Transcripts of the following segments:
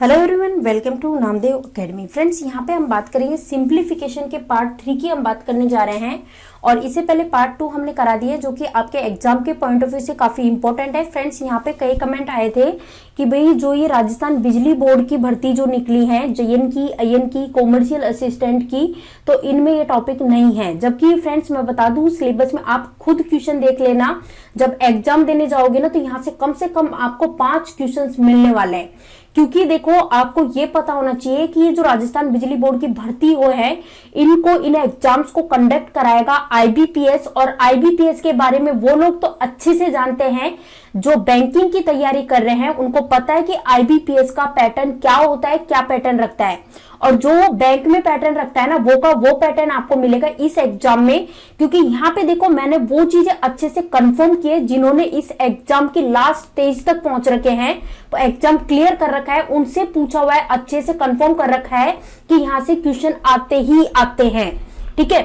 Hello everyone, welcome to Namdev academy. Friends, यहाँ पे हम बात करेंगे सिंप्लीफिकेशन के पार्ट 3 की हम बात करने जा रहे हैं। और इससे पहले पार्ट 2 हमने करा दिया जो कि आपके एग्जाम के पॉइंट ऑफ व्यू से काफी इंपॉर्टेंट है। फ्रेंड्स, यहाँ पे कई कमेंट आए थे कि भाई जो ये राजस्थान बिजली बोर्ड की भर्ती जो निकली है, जेएन की, आईएन की, कॉमर्शियल असिस्टेंट की, तो इनमें ये टॉपिक नहीं है। जबकि फ्रेंड्स मैं बता दूं, सिलेबस में आप खुद क्वेश्चन देख लेना, जब एग्जाम देने जाओगे ना तो यहाँ से कम आपको 5 क्वेश्चन मिलने वाले हैं। क्योंकि देखो, आपको ये पता होना चाहिए कि ये जो राजस्थान बिजली बोर्ड की भर्ती हो है, इन एग्जाम्स को कंडक्ट कराएगा आईबीपीएस। और आईबीपीएस के बारे में वो लोग तो अच्छे से जानते हैं जो बैंकिंग की तैयारी कर रहे हैं, उनको पता है कि आईबीपीएस का पैटर्न क्या होता है, क्या पैटर्न रखता है। और जो बैंक में पैटर्न रखता है ना, वो पैटर्न आपको मिलेगा इस एग्जाम में। क्योंकि यहाँ पे देखो, मैंने वो चीजें अच्छे से कंफर्म की है जिन्होंने इस एग्जाम की लास्ट स्टेज तक पहुंच रखे हैं, तो एग्जाम क्लियर कर रखा है, उनसे पूछा हुआ है, अच्छे से कंफर्म कर रखा है कि यहाँ से क्वेश्चन आते ही आते हैं। ठीक है,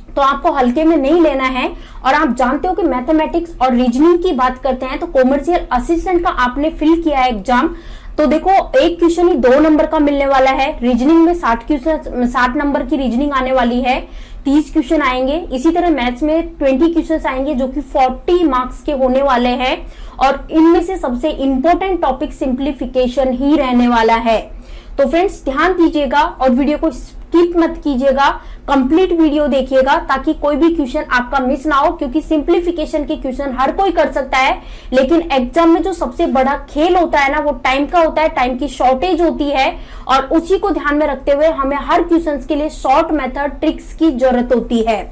तो आपको हल्के में नहीं लेना है। और आप जानते हो कि मैथमेटिक्स और रीजनिंग की बात करते हैं तो कॉमर्शियल असिस्टेंट का आपने फिल किया है एग्जाम, तो देखो एक क्वेश्चन ही 2 नंबर का मिलने वाला है। रीजनिंग में 60 नंबर की रीजनिंग आने वाली है, 30 क्वेश्चन आएंगे। इसी तरह मैथ्स में 20 क्वेश्चन आएंगे जो कि 40 मार्क्स के होने वाले हैं। और इनमें से सबसे इंपॉर्टेंट टॉपिक सिंप्लीफिकेशन ही रहने वाला है। तो फ्रेंड्स ध्यान दीजिएगा और वीडियो को स्किप मत कीजिएगा, कंप्लीट वीडियो देखिएगा ताकि कोई भी क्वेश्चन आपका मिस ना हो। क्योंकि सिंप्लीफिकेशन के क्वेश्चन हर कोई कर सकता है, लेकिन एग्जाम में जो सबसे बड़ा खेल होता है ना, वो टाइम का होता है, टाइम की शॉर्टेज होती है। और उसी को ध्यान में रखते हुए हमें हर क्वेश्चन के लिए शॉर्ट मेथड ट्रिक्स की जरूरत होती है।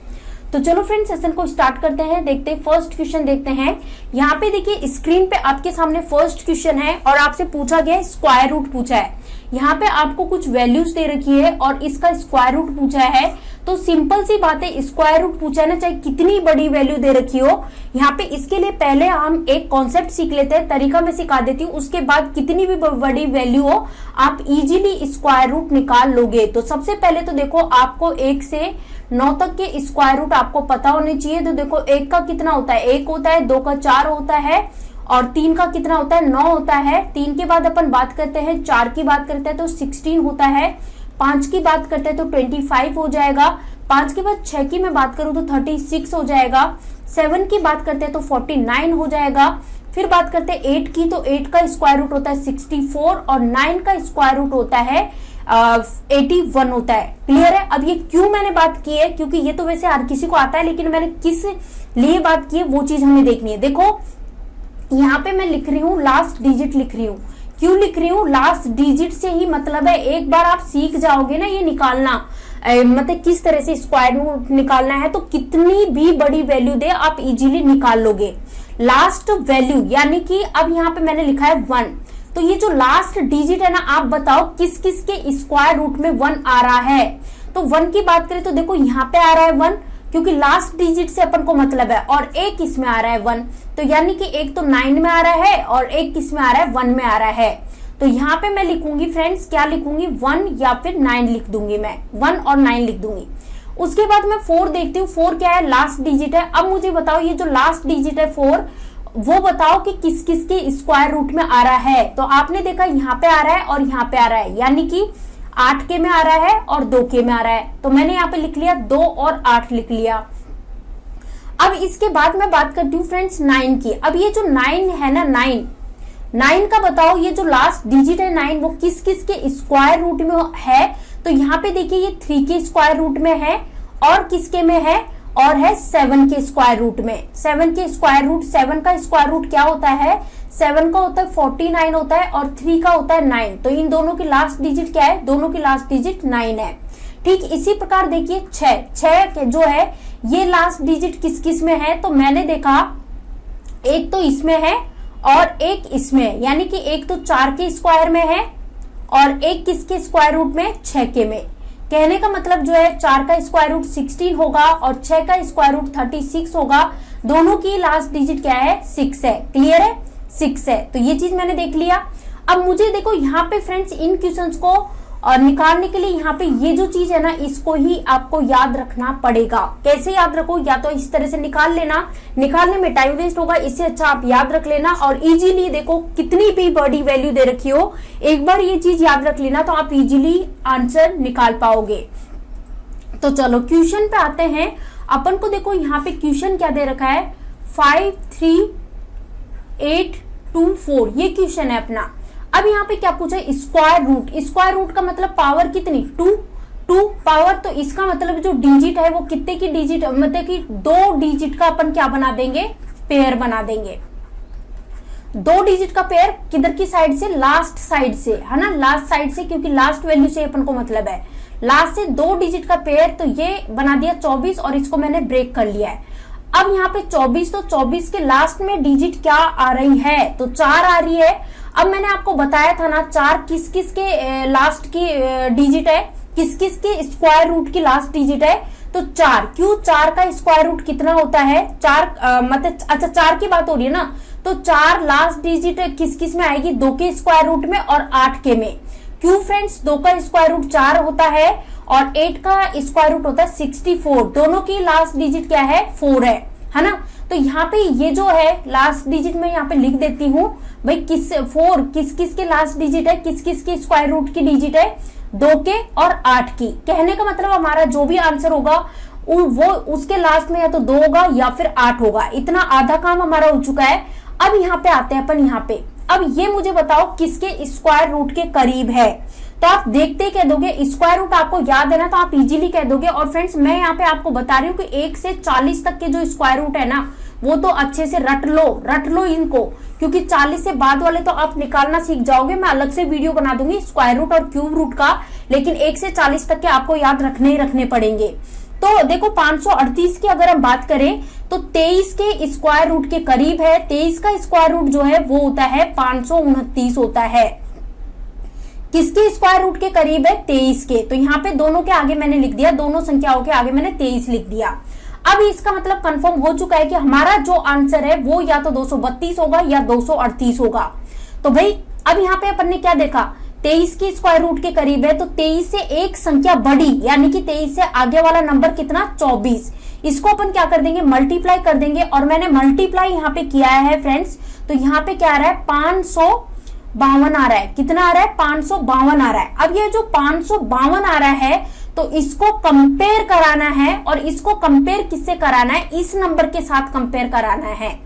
तो चलो फ्रेंड्स, सेशन को स्टार्ट करते हैं। देखते हैं फर्स्ट क्वेश्चन देखते हैं। यहाँ पे देखिए स्क्रीन पे आपके सामने फर्स्ट क्वेश्चन है और आपसे पूछा गया है, स्क्वायर रूट पूछा है। यहाँ पे आपको कुछ वैल्यूज दे रखी है और इसका स्क्वायर रूट पूछा है। तो सिंपल सी बात है, स्क्वायर रूट पूछा है ना, चाहे कितनी बड़ी वैल्यू दे रखी हो। यहाँ पे इसके लिए पहले हम एक कॉन्सेप्ट सीख लेते हैं, तरीका मैं सिखा देती हूँ। उसके बाद कितनी भी बड़ी वैल्यू हो आप इजीली स्क्वायर रूट निकाल लोगे। तो सबसे पहले तो देखो, आपको 1 से 9 तक के स्क्वायर रूट आपको पता होने चाहिए। तो देखो 1 का कितना होता है, 1 होता है, 2 का 4 होता है, और 3 का कितना होता है, 9 होता है। 3 के बाद अपन बात करते हैं, 4 की बात करते हैं तो 16 होता है। 5 की बात करते हैं तो 25 हो जाएगा। 5 के बाद 6 की मैं बात करूं तो 36 हो जाएगा। 7 की बात करते हैं तो 49 हो जाएगा। फिर बात करते हैं 8 की, तो 8 का स्क्वायर रूट होता है 64 और 9 का स्क्वायर रूट होता है 81 होता है। क्लियर है? अब ये क्यों मैंने बात की है, क्योंकि ये तो वैसे हर किसी को आता है, लेकिन मैंने किस लिए बात की है वो चीज हमें देखनी है। देखो यहाँ पे मैं लिख रही हूँ, लास्ट डिजिट लिख रही हूँ। क्यों लिख रही हूँ? लास्ट डिजिट से ही मतलब है, एक बार आप सीख जाओगे ना ये निकालना, मतलब किस तरह से स्क्वायर रूट निकालना है, तो कितनी भी बड़ी वैल्यू दे आप इजीली निकाल लोगे। लास्ट वैल्यू यानी कि अब यहाँ पे मैंने लिखा है 1, तो ये जो लास्ट डिजिट है ना, आप बताओ किस किस के स्क्वायर रूट में 1 आ रहा है। तो 1 की बात करें तो देखो यहाँ पे आ रहा है 1, क्योंकि लास्ट डिजिट से अपन को मतलब है, और एक इसमें आ रहा है 1, तो यानी कि एक तो 9 में आ रहा है और एक किस में आ रहा है, 1 में आ रहा है। तो यहाँ पे मैं लिखूंगी फ्रेंड्स, क्या लिखूंगी, 1 या फिर 9 लिख दूंगी, मैं 1 और 9 लिख दूंगी। उसके बाद मैं 4 देखती हूँ, 4 क्या है, लास्ट डिजिट है। अब मुझे बताओ ये जो लास्ट डिजिट है 4, वो बताओ कि किस किस के स्क्वायर रूट में आ रहा है। तो आपने देखा यहाँ पे आ रहा है और यहाँ पे आ रहा है, यानी कि 8 के में आ रहा है और 2 के में आ रहा है। तो मैंने यहाँ पे लिख लिया 2 और 8 लिख लिया। अब इसके बाद मैं बात करती हूँ फ्रेंड्स 9 की। अब ये जो 9 है ना, 9 का बताओ ये जो लास्ट डिजिट है 9, वो किस किस के स्क्वायर रूट में है। तो यहाँ पे देखिए ये 3 के स्क्वायर रूट में है, और किसके में है, और है 7 के स्क्वायर रूट में। 7 के स्क्वायर रूट, 7 का स्क्वायर रूट क्या होता है, 7 का होता है 49 होता है, और 3 का होता है 9। तो इन दोनों की लास्ट डिजिट क्या है, दोनों की लास्ट डिजिट 9 है। ठीक इसी प्रकार देखिए 6 जो है, ये लास्ट डिजिट किस किस में है। तो मैंने देखा एक तो इसमें है और एक इसमें, यानी कि एक तो 4 के स्क्वायर में है और एक किसके स्क्वायर रूट में, 6 के में। कहने का मतलब जो है 4 का स्क्वायर रूट 16 होगा और 6 का स्क्वायर रूट 36 होगा। दोनों की लास्ट डिजिट क्या है, 6 है। क्लियर है, 6 है। तो ये चीज मैंने देख लिया। अब मुझे देखो यहाँ पे फ्रेंड्स इन क्वेश्चंस को और निकालने के लिए यहाँ पे ये जो चीज है ना, इसको ही आपको याद रखना पड़ेगा। कैसे याद रखो, या तो इस तरह से निकाल लेना, निकालने में टाइम वेस्ट होगा, इससे अच्छा आप याद रख लेना और इजीली देखो कितनी भी बड़ी वैल्यू दे रखी हो, एक बार ये चीज याद रख लेना तो आप इजीली आंसर निकाल पाओगे। तो चलो क्वेश्चन पे आते हैं। अपन को देखो यहाँ पे क्वेश्चन क्या दे रखा है, 5 3 8 2 4, ये क्वेश्चन है अपना। अब यहाँ पे क्या पूछा है, स्क्वायर रूट। स्क्वायर रूट का मतलब पावर कितनी, 2 पावर, तो इसका मतलब जो डिजिट है वो कितने की डिजिट, मतलब कि 2 डिजिट का अपन क्या बना देंगे, पेयर बना देंगे। 2 डिजिट का पेयर किधर की साइड से, लास्ट साइड से, है ना, लास्ट साइड से, क्योंकि लास्ट वैल्यू से अपन को मतलब है, लास्ट से 2 डिजिट का पेयर, तो ये बना दिया 24 और इसको मैंने ब्रेक कर लिया है। अब यहाँ पे 24, तो 24 के लास्ट में डिजिट क्या आ रही है, तो 4 आ रही है। अब मैंने आपको बताया था ना 4 किस किस के लास्ट की डिजिट है, किस किस के स्क्वायर रूट की लास्ट डिजिट है, तो 4। क्यों, 4 का स्क्वायर रूट कितना होता है, 4 मतलब अच्छा 4 की बात हो रही है ना, तो 4 लास्ट डिजिट किस किस में आएगी, 2 के स्क्वायर रूट में और 8 के में। क्यों फ्रेंड्स, 2 का स्क्वायर रूट 4 होता है और 8 का स्क्वायर रूट होता है 64, दोनों की लास्ट डिजिट क्या है, 4 है ना। तो यहाँ पे ये जो है लास्ट डिजिट में यहाँ पे लिख देती हूँ भाई, 4 किस किस के लास्ट डिजिट है, किस किस के स्क्वायर रूट की डिजिट है, 2 के और 8 की। कहने का मतलब हमारा जो भी आंसर होगा वो उसके लास्ट में या तो 2 होगा या फिर 8 होगा। इतना आधा काम हमारा हो चुका है। अब यहाँ पे आते हैं अपन, यहाँ पे अब ये मुझे बताओ किसके स्क्वायर रूट के करीब है, तो आप देखते ही कह दोगे, स्क्वायर रूट आपको याद है ना, तो आप इजीली कह दोगे। और फ्रेंड्स मैं यहाँ पे आपको बता रही हूँ कि 1 से 40 तक के जो स्क्वायर रूट है ना, वो तो अच्छे से रट लो इनको, क्योंकि 40 से बाद वाले तो आप निकालना सीख जाओगे। मैं अलग से वीडियो बना दूंगी स्क्वायर रूट और क्यूब रूट का, लेकिन 1 से 40 तक के आपको याद रखने ही रखने पड़ेंगे। तो देखो 538 की अगर हम बात करें तो 23 के स्क्वायर रूट के करीब है। 23 का स्क्वायर रूट जो है वो होता है 529 होता है। किसके स्क्वायर रूट के करीब है, 23 के। तो यहाँ पे दोनों के आगे मैंने लिख दिया, दोनों संख्याओं के आगे मैंने 23 लिख दिया। अब इसका मतलब कंफर्म हो चुका है कि हमारा जो आंसर है वो या तो 232 होगा या 238 होगा। तो भाई अब यहाँ पे अपन ने क्या देखा, 23 की स्क्वायर रूट के करीब है, तो 23 से एक संख्या बड़ी, यानी कि 23 से आगे वाला नंबर कितना, 24। इसको अपन क्या कर देंगे, मल्टीप्लाई कर देंगे। और मैंने मल्टीप्लाई यहाँ पे किया है फ्रेंड्स, तो यहाँ पे क्या आ रहा है, 552 आ रहा है। कितना आ रहा है, 552 आ रहा है। अब ये जो 552 आ रहा है, तो इसको कंपेयर कराना है, और इसको कंपेयर किससे कराना है, इस नंबर के साथ कंपेयर कराना है।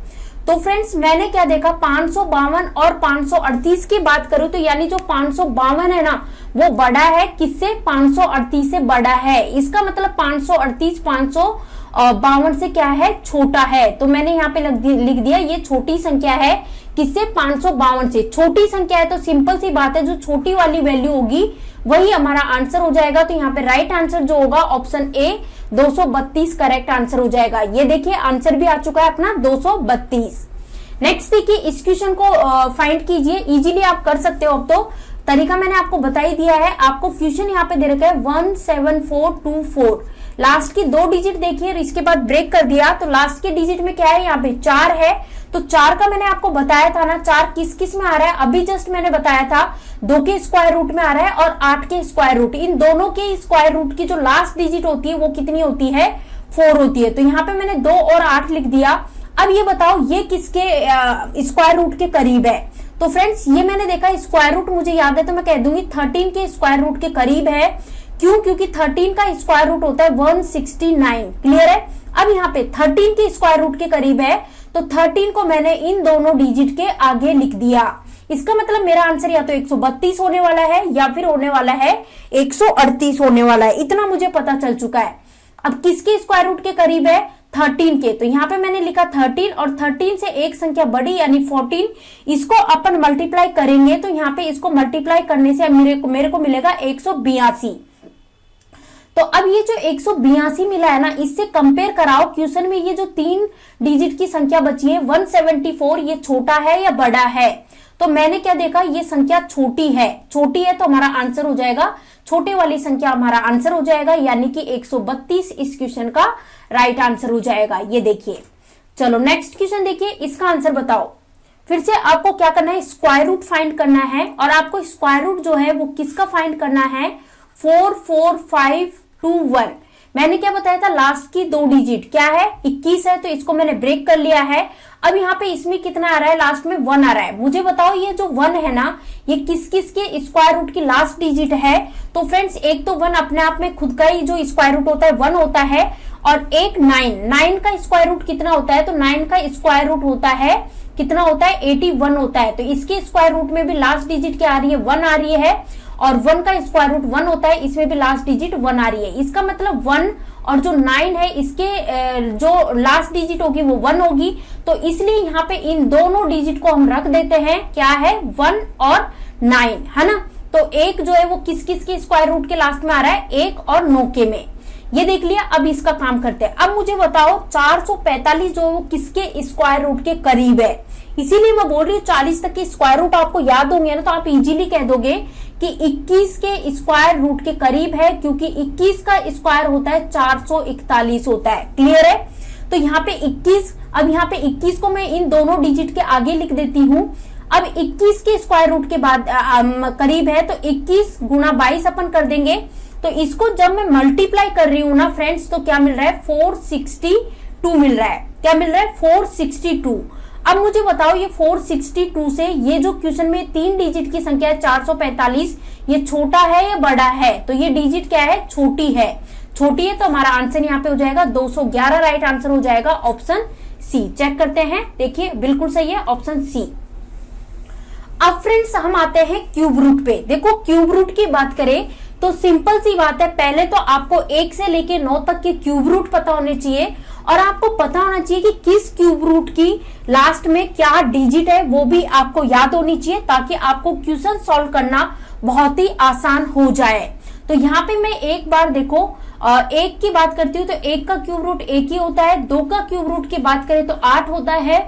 तो फ्रेंड्स मैंने क्या देखा, 552 और 538 की बात करूं तो यानी जो 552 है ना वो बड़ा है किससे, 538 से बड़ा है। इसका मतलब 538 552 से क्या है, छोटा है। तो मैंने यहाँ पे लिख दिया ये छोटी संख्या है, किससे, 552 से। छोटी संख्या है तो सिंपल सी बात है, जो छोटी वाली वैल्यू होगी वही हमारा आंसर हो जाएगा। तो यहाँ पे राइट आंसर जो होगा ऑप्शन ए 232 करेक्ट आंसर हो जाएगा। ये देखिए आंसर भी आ चुका है अपना 232। नेक्स्ट देखिए, इस क्वेश्चन को फाइंड कीजिए, इजीली आप कर सकते हो। अब तो तरीका मैंने आपको बता ही दिया है। आपको क्वेश्चन यहाँ पे दे रखा है 17424, लास्ट की 2 डिजिट देखिए, इसके बाद ब्रेक कर दिया, तो लास्ट के डिजिट में क्या है, यहाँ पे 4 है। तो 4 का मैंने आपको बताया था ना, 4 किस किस में आ रहा है, अभी जस्ट मैंने बताया था 2 के स्क्वायर रूट में आ रहा है और 8 के स्क्वायर रूट। इन दोनों के स्क्वायर रूट की जो लास्ट डिजिट होती है वो कितनी होती है, 4 होती है। तो यहाँ पे मैंने 2 और 8 लिख दिया। अब ये बताओ ये किसके स्क्वायर रूट के करीब है, तो फ्रेंड्स ये मैंने देखा स्क्वायर रूट मुझे याद है, तो मैं कह दूंगी 13 के स्क्वायर रूट के करीब है। क्यों, क्योंकि 13 का स्क्वायर रूट होता है 169। क्लियर है। अब यहाँ पे 13 के स्क्वायर रूट के करीब है, तो 13 को मैंने इन दोनों डिजिट के आगे लिख दिया। इसका मतलब मेरा आंसर या तो 132 होने वाला है या फिर होने वाला है 138 होने वाला है। इतना मुझे पता चल चुका है। अब किसके स्क्वायर रूट के करीब है, 13 के। तो यहाँ पे मैंने लिखा 13 और 13 से एक संख्या बड़ी यानी 14, इसको अपन मल्टीप्लाई करेंगे। तो यहाँ पे इसको मल्टीप्लाई करने से मेरे को मिलेगा 182। तो अब ये जो 182 मिला है ना, इससे कंपेयर कराओ क्वेश्चन में ये जो 3 डिजिट की संख्या बची है 174, ये छोटा है या बड़ा है। तो मैंने क्या देखा, ये संख्या छोटी है। छोटी है तो हमारा आंसर हो जाएगा, छोटे वाली संख्या हमारा आंसर हो जाएगा, यानी कि 132 इस क्वेश्चन का राइट आंसर हो जाएगा। ये देखिए, चलो नेक्स्ट क्वेश्चन देखिए, इसका आंसर बताओ। फिर से आपको क्या करना है, स्क्वायर रूट फाइंड करना है, और आपको स्क्वायर रूट जो है वो किसका फाइंड करना है, 4 4 5 2 1। मैंने क्या बताया था, लास्ट की 2 डिजिट क्या है, 21 है, तो इसको मैंने ब्रेक कर लिया है। अब यहाँ पे इसमें कितना आ रहा है, लास्ट में 1 आ रहा है। मुझे बताओ ये जो 1 है ना, ये किस किस के स्क्वायर रूट की लास्ट डिजिट है। तो फ्रेंड्स एक तो 1 अपने आप में खुद का ही जो स्क्वायर रूट होता है 1 होता है, और एक 9 का स्क्वायर रूट कितना होता है, तो 9 का स्क्वायर रूट होता है कितना होता है, 81 होता है। तो इसके स्क्वायर रूट में भी लास्ट डिजिट क्या आ रही है, 1 आ रही है, और 1 का स्क्वायर रूट 1 होता है, इसमें भी लास्ट डिजिट 1 आ रही है। इसका मतलब 1 और जो 9 है इसके जो लास्ट डिजिट होगी वो 1 होगी। तो इसलिए यहाँ पे इन दोनों डिजिट को हम रख देते हैं, क्या है, 1 और 9, है ना। तो एक जो है वो किस किस के स्क्वायर रूट के लास्ट में आ रहा है, 1 और 9 के में। ये देख लिया। अब इसका काम करते हैं। अब मुझे बताओ 445 जो है वो किसके स्क्वायर रूट के करीब है। इसीलिए मैं बोल रही हूँ 40 तक के स्क्वायर रूट आपको याद होंगे ना, तो आप इजीली कह दोगे कि 21 के स्क्वायर रूट के करीब है, क्योंकि 21 का स्क्वायर होता है 441 होता है। क्लियर है। तो यहाँ पे 21, अब यहाँ पे 21 को मैं इन दोनों डिजिट के आगे लिख देती हूँ। अब 21 के स्क्वायर रूट के बाद करीब है, तो 21 गुना 22 अपन कर देंगे। तो इसको जब मैं मल्टीप्लाई कर रही हूँ ना फ्रेंड्स, तो क्या मिल रहा है, 462 मिल रहा है। क्या मिल रहा है, 462। अब मुझे बताओ ये 462 से ये जो क्वेश्चन में 3 डिजिट की संख्या है 445, ये छोटा है या बड़ा है, तो ये डिजिट क्या है, छोटी है। छोटी है तो हमारा आंसर यहाँ पे हो जाएगा 211। राइट आंसर हो जाएगा ऑप्शन सी। चेक करते हैं, देखिए बिल्कुल सही है ऑप्शन सी। अब फ्रेंड्स हम आते हैं क्यूब रूट पे। देखो क्यूब रूट की बात करें तो सिंपल सी बात है, पहले तो आपको 1 से लेके 9 तक के क्यूब रूट पता होने चाहिए, और आपको पता होना चाहिए कि किस क्यूब रूट की लास्ट में क्या डिजिट है, वो भी आपको याद होनी चाहिए, ताकि आपको क्वेश्चन सॉल्व करना बहुत ही आसान हो जाए। तो यहाँ पे मैं एक बार देखो 1 की बात करती हूँ, तो 1 का क्यूब रूट 1 ही होता है। 2 का क्यूब रूट की बात करें तो 8 होता है।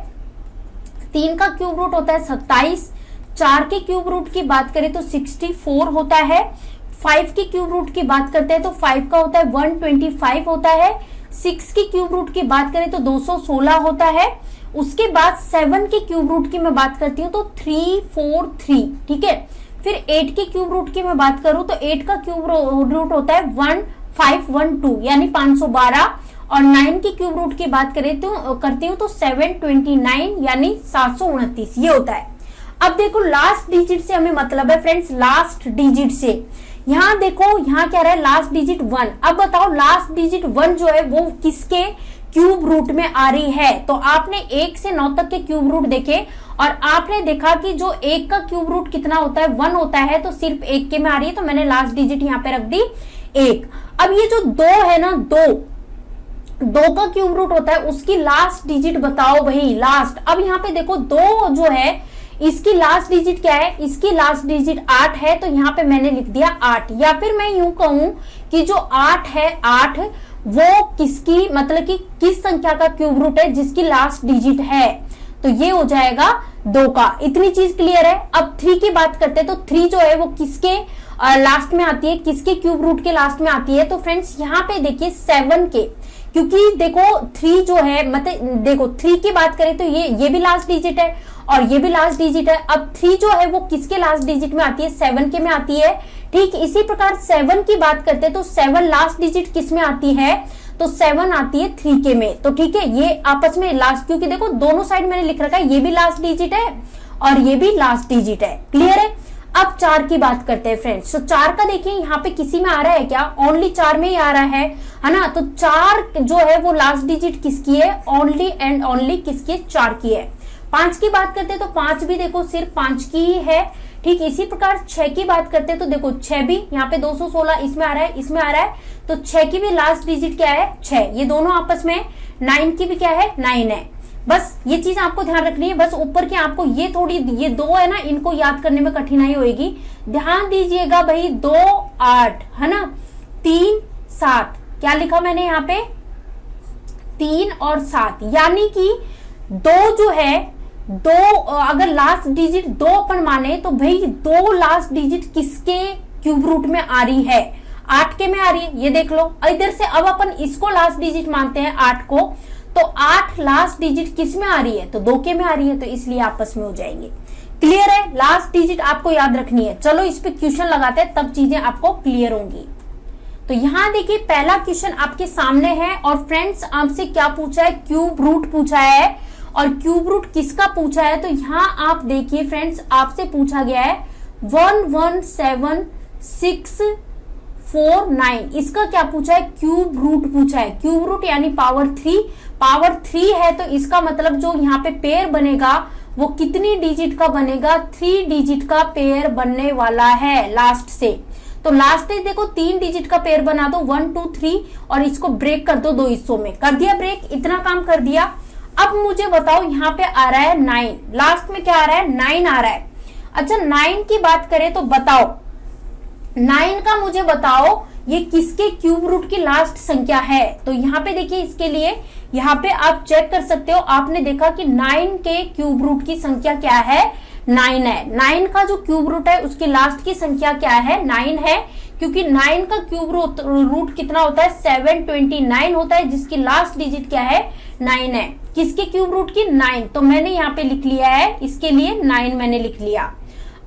3 का क्यूब रूट होता है 27। 4 के क्यूब रूट की बात करें तो 64 होता है। 5 के क्यूब रूट की बात करते हैं तो 5 का होता है 125 होता है। 6 के क्यूब रूट की बात करें तो 216 होता है। उसके बाद 7 के क्यूब रूट की मैं बात करती हूँ तो 343, ठीक है। फिर 8 के क्यूब रूट की मैं बात करूं तो 8 का क्यूब रूट होता है 1512 यानी 512, और 9 की क्यूब रूट की बात करें तो करती हूँ तो 729 यानी 729 ये होता है। अब देखो लास्ट डिजिट से हमें मतलब है फ्रेंड्स, लास्ट डिजिट से। यहाँ देखो यहाँ क्या रहा है, लास्ट डिजिट 1। अब बताओ लास्ट डिजिट 1 जो है वो किसके क्यूब रूट में आ रही है। तो आपने 1 से 9 तक के क्यूब रूट देखे और आपने देखा कि जो 1 का क्यूब रूट कितना होता है 1 होता है, तो सिर्फ 1 के में आ रही है, तो मैंने लास्ट डिजिट यहाँ पे रख दी 1। अब ये जो 2 है ना, 2 का क्यूब रूट होता है, उसकी लास्ट डिजिट बताओ भाई, लास्ट। अब यहाँ पे देखो 2 जो है इसकी लास्ट डिजिट क्या है, इसकी लास्ट डिजिट 8 है, तो यहाँ पे मैंने लिख दिया 8। या फिर मैं यूं कहूं कि जो 8 है 8 वो किसकी मतलब कि किस संख्या का क्यूब रूट है जिसकी लास्ट डिजिट है, तो ये हो जाएगा 2 का। इतनी चीज क्लियर है। अब 3 की बात करते हैं तो 3 जो है वो किसके लास्ट में आती है, किसके क्यूब रूट के लास्ट में आती है। तो फ्रेंड्स यहाँ पे देखिए 7 के, क्योंकि देखो 3 जो है मतलब देखो 3 की बात करें तो ये भी लास्ट डिजिट है और ये भी लास्ट डिजिट है। अब 3 जो है वो किसके लास्ट डिजिट में आती है, 7 के में आती है। ठीक इसी प्रकार 7 की बात करते हैं तो 7 लास्ट डिजिट किस में आती है, तो 7 आती है 3 के में। तो ठीक है, ये आपस में लास्ट, क्योंकि देखो दोनों साइड मैंने लिख रखा है, ये भी लास्ट डिजिट है और ये भी लास्ट डिजिट है। क्लियर है। अब 4 की बात करते हैं फ्रेंड्स। तो 4 का देखिए यहाँ पे किसी में आ रहा है क्या, ओनली 4 में ही आ रहा है ना। तो 4 जो है वो लास्ट डिजिट किसकी है, ओनली एंड ओनली किसकी, 4 की है। 5 की बात करते हैं तो 5 भी देखो सिर्फ 5 की ही है। ठीक इसी प्रकार 6 की बात करते हैं तो देखो 6 भी यहाँ पे 216 इसमें आ रहा है, इसमें आ रहा है, तो 6 की भी लास्ट डिजिट क्या है, 6। ये दोनों आपस में। 9 की भी क्या है, 9 है। बस ये चीज आपको ध्यान रखनी है। बस ऊपर के आपको ये थोड़ी, ये 2 है ना, इनको याद करने में कठिनाई होगी, ध्यान दीजिएगा भाई। 2 8 है ना, 3 7, क्या लिखा मैंने यहाँ पे, 3 और 7, यानी कि 2 जो है 2 अगर लास्ट डिजिट 2 अपन माने तो भाई 2 लास्ट डिजिट किसके क्यूब रूट में आ रही है, 8 के में आ रही है। ये देख लो इधर से। अब अपन इसको लास्ट डिजिट मानते हैं 8 को, तो 8 लास्ट डिजिट किस में आ रही है, तो 2 के में आ रही है, तो इसलिए आपस में हो जाएंगे। क्लियर है, लास्ट डिजिट आपको याद रखनी है। चलो इस पे क्वेश्चन लगाते हैं, तब चीजें आपको क्लियर होंगी। तो यहां देखिए पहला क्वेश्चन आपके सामने है और फ्रेंड्स आपसे क्या पूछा है, क्यूब रूट पूछा है। और क्यूब रूट किसका पूछा है, तो यहां आप देखिए फ्रेंड्स आपसे पूछा गया है 117,649, इसका क्या पूछा है, क्यूब रूट पूछा है। क्यूब रूट यानी पावर 3 है, तो इसका मतलब जो यहाँ पे पेयर बनेगा वो कितनी डिजिट का बनेगा, 3 डिजिट का पेयर बनने वाला है लास्ट से। तो लास्ट से देखो 3 डिजिट का पेयर बना दो, 1 2 3, और इसको ब्रेक कर दो 2 हिस्सों में, कर दिया ब्रेक, इतना काम कर दिया। अब मुझे बताओ यहाँ पे आ रहा है 9, लास्ट में क्या आ रहा है, 9 आ रहा है। अच्छा 9 की बात करें तो बताओ 9 का मुझे बताओ ये किसके क्यूब रूट की लास्ट संख्या है। तो यहाँ पे देखिए इसके लिए यहाँ पे आप चेक कर सकते हो, आपने देखा कि 9 के क्यूब रूट की संख्या क्या है, 9 है। 9 का जो क्यूब रूट है उसकी लास्ट की संख्या क्या है, 9 है, क्योंकि 9 का क्यूब रूट कितना होता है, 729 होता है, जिसकी लास्ट डिजिट क्या है, 9 है। किसके क्यूब रूट की, 9, तो मैंने यहाँ पे लिख लिया है, इसके लिए 9 मैंने लिख लिया।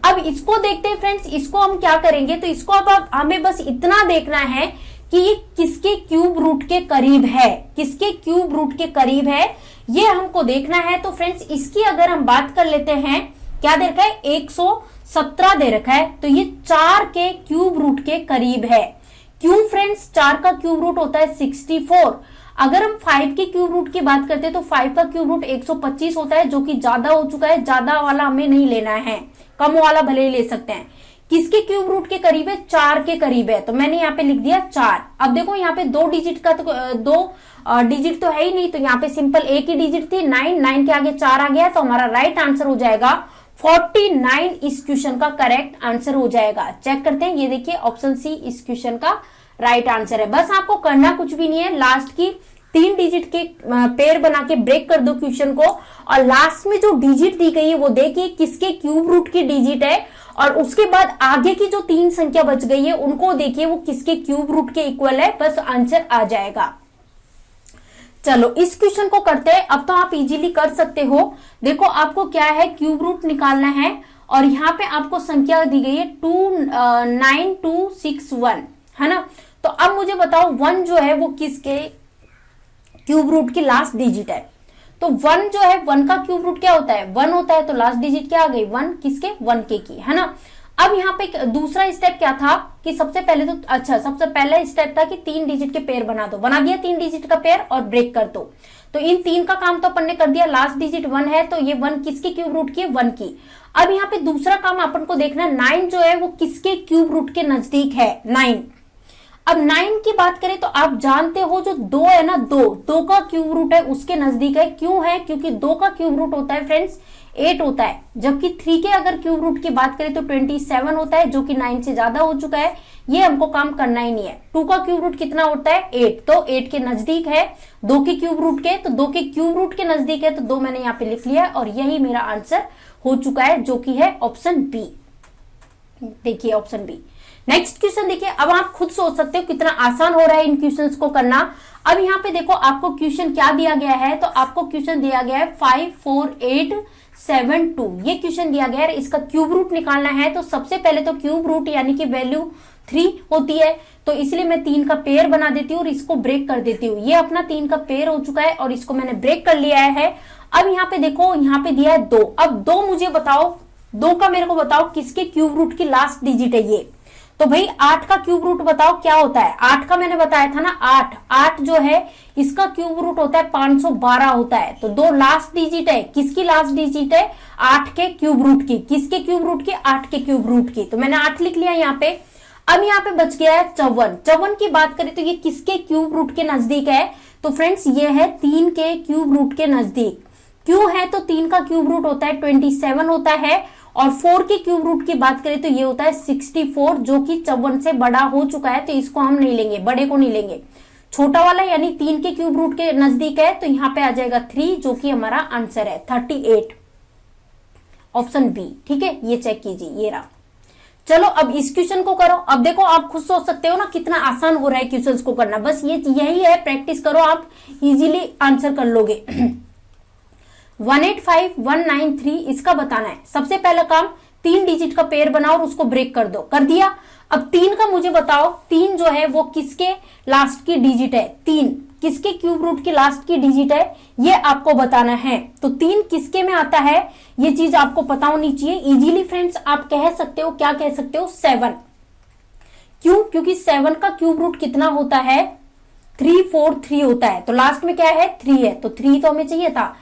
अब इसको देखते हैं फ्रेंड्स, इसको हम क्या करेंगे, तो इसको अब हमें बस इतना देखना है कि ये किसके क्यूब रूट के करीब है, किसके क्यूब रूट के करीब है, ये हमको देखना है। तो फ्रेंड्स इसकी अगर हम बात कर लेते हैं, क्या दे रखा है, 117 दे रखा है, तो ये 4 के क्यूब रूट के करीब है। क्यों फ्रेंड्स, 4 का क्यूब रूट होता है 64। अगर हम 5 के क्यूब रूट की बात करते हैं तो 5 का क्यूब रूट 125 होता है, जो कि ज्यादा हो चुका है, ज्यादा वाला हमें नहीं लेना है, कम वाला भले ही ले सकते हैं। किसके क्यूब रूट के करीब है, 4 के करीब है, तो मैंने यहाँ पे लिख दिया 4। अब देखो यहाँ पे 2 डिजिट का तो 2 डिजिट तो है ही नहीं, तो यहाँ पे सिंपल एक ही डिजिट थी, 9 के आगे 4 आ गया, तो हमारा राइट आंसर हो जाएगा 49 इस क्वेश्चन का करेक्ट आंसर हो जाएगा। चेक करते हैं, ये देखिए ऑप्शन सी इस क्वेश्चन का राइट आंसर है। बस आपको करना कुछ भी नहीं है, लास्ट की 3 डिजिट के पेयर बना के ब्रेक कर दो क्वेश्चन को, और लास्ट में जो डिजिट दी गई है वो देखिए किसके क्यूब रूट की डिजिट है, और उसके बाद आगे की जो 3 संख्या बच गई है उनको देखिए वो किसके क्यूब रूट के इक्वल है, बस आंसर आ जाएगा। चलो इस क्वेश्चन को करते हैं, अब तो आप इजीली कर सकते हो। देखो आपको क्या है, क्यूब रूट निकालना है, और यहाँ पे आपको संख्या दी गई है 29261, है ना। तो अब मुझे बताओ 1 जो है वो किसके क्यूब रूट की लास्ट डिजिट है। तो 1 जो है, 1 का क्यूब रूट क्या होता है, 1 होता है, तो लास्ट डिजिट क्या आ गई, 1 किसके, 1 के की, है ना। अब यहाँ पे दूसरा स्टेप क्या था कि सबसे पहले तो सबसे पहला स्टेप था कि 3 डिजिट के पेयर बना दो, बना दिया 3 डिजिट का पेयर और ब्रेक कर दो। तो इन 3 का काम तो अपन ने कर दिया, लास्ट डिजिट 1 है, तो ये 1 किसके क्यूब रूट की है, 1 की। अब यहाँ पे दूसरा काम अपन को देखना है, 9 जो है वो किसके क्यूब रूट के नजदीक है, 9। अब 9 की बात करें तो आप जानते हो जो 2 है ना, 2 का क्यूब रूट है उसके नजदीक है। क्यों है, क्योंकि 2 का क्यूब रूट होता है फ्रेंड्स 8 होता है, जबकि 3 के अगर क्यूब रूट की बात करें तो 27 होता है, जो कि 9 से ज्यादा हो चुका है, ये हमको काम करना ही नहीं है। 2 का क्यूब रूट कितना होता है, 8, तो 8 के नजदीक है 2 के क्यूब रूट के, तो 2 के क्यूब रूट के नजदीक है, तो 2 मैंने यहाँ पे लिख लिया है, और यही मेरा आंसर हो चुका है, जो कि है ऑप्शन बी। देखिए ऑप्शन बी। नेक्स्ट क्वेश्चन देखिए, अब आप खुद सोच सकते हो कितना आसान हो रहा है इन क्वेश्चंस को करना। अब यहाँ पे देखो आपको क्वेश्चन क्या दिया गया है, तो आपको क्वेश्चन दिया गया है 54872, ये क्वेश्चन दिया गया है, इसका क्यूब रूट निकालना है। तो सबसे पहले तो क्यूब रूट यानी कि वैल्यू 3 होती है, तो इसलिए मैं 3 का पेयर बना देती हूँ और इसको ब्रेक कर देती हूँ। ये अपना 3 का पेयर हो चुका है और इसको मैंने ब्रेक कर लिया है। अब यहाँ पे देखो, यहाँ पे दिया है 2। अब 2 मुझे बताओ, 2 का मेरे को बताओ किसके क्यूब रूट की लास्ट डिजिट है ये। तो भाई 8 का क्यूब रूट बताओ क्या होता है, 8 का मैंने बताया था ना, 8 जो है इसका क्यूब रूट होता है 512 होता है। तो 2 लास्ट डिजिट है, किसकी लास्ट डिजिट है, 8 के क्यूब रूट की। किसके क्यूब रूट की, 8 के क्यूब रूट की, तो मैंने 8 लिख लिया यहाँ पे। अब यहाँ पे बच गया है 54 की बात करें तो ये किसके क्यूब रूट के नजदीक है, तो फ्रेंड्स ये है 3 के क्यूब रूट के नजदीक। क्यों है, तो 3 का क्यूब रूट होता है 27 होता है, और 4 के क्यूब रूट की बात करें तो ये होता है 64, जो कि 54 से बड़ा हो चुका है, तो इसको हम नहीं लेंगे, बड़े को नहीं लेंगे, छोटा वाला यानी 3 के क्यूब रूट के नजदीक है, तो यहाँ पे आ जाएगा 3, जो कि हमारा आंसर है 38, ऑप्शन बी। ठीक है, ये चेक कीजिए, ये रहा। चलो अब इस क्वेश्चन को करो। अब देखो आप खुद सोच सकते हो ना कितना आसान हो रहा है क्वेश्चंस को करना, बस ये यही है, प्रैक्टिस करो आप इजीली आंसर कर लोगे। 185193 इसका बताना है। सबसे पहला काम 3 डिजिट का पेयर बनाओ और उसको ब्रेक कर दो, कर दिया। अब 3 का मुझे बताओ 3 जो है वो किसके लास्ट की डिजिट है, 3 किसके क्यूब रूट की लास्ट की डिजिट है, ये आपको बताना है। तो 3 किसके में आता है ये चीज आपको पता होनी चाहिए। इजीली फ्रेंड्स आप कह सकते हो, क्या कह सकते हो, 7। क्यों? क्योंकि 7 का क्यूब रूट कितना होता है, 343 होता है। तो लास्ट में क्या है, 3 है, तो 3 तो हमें चाहिए था।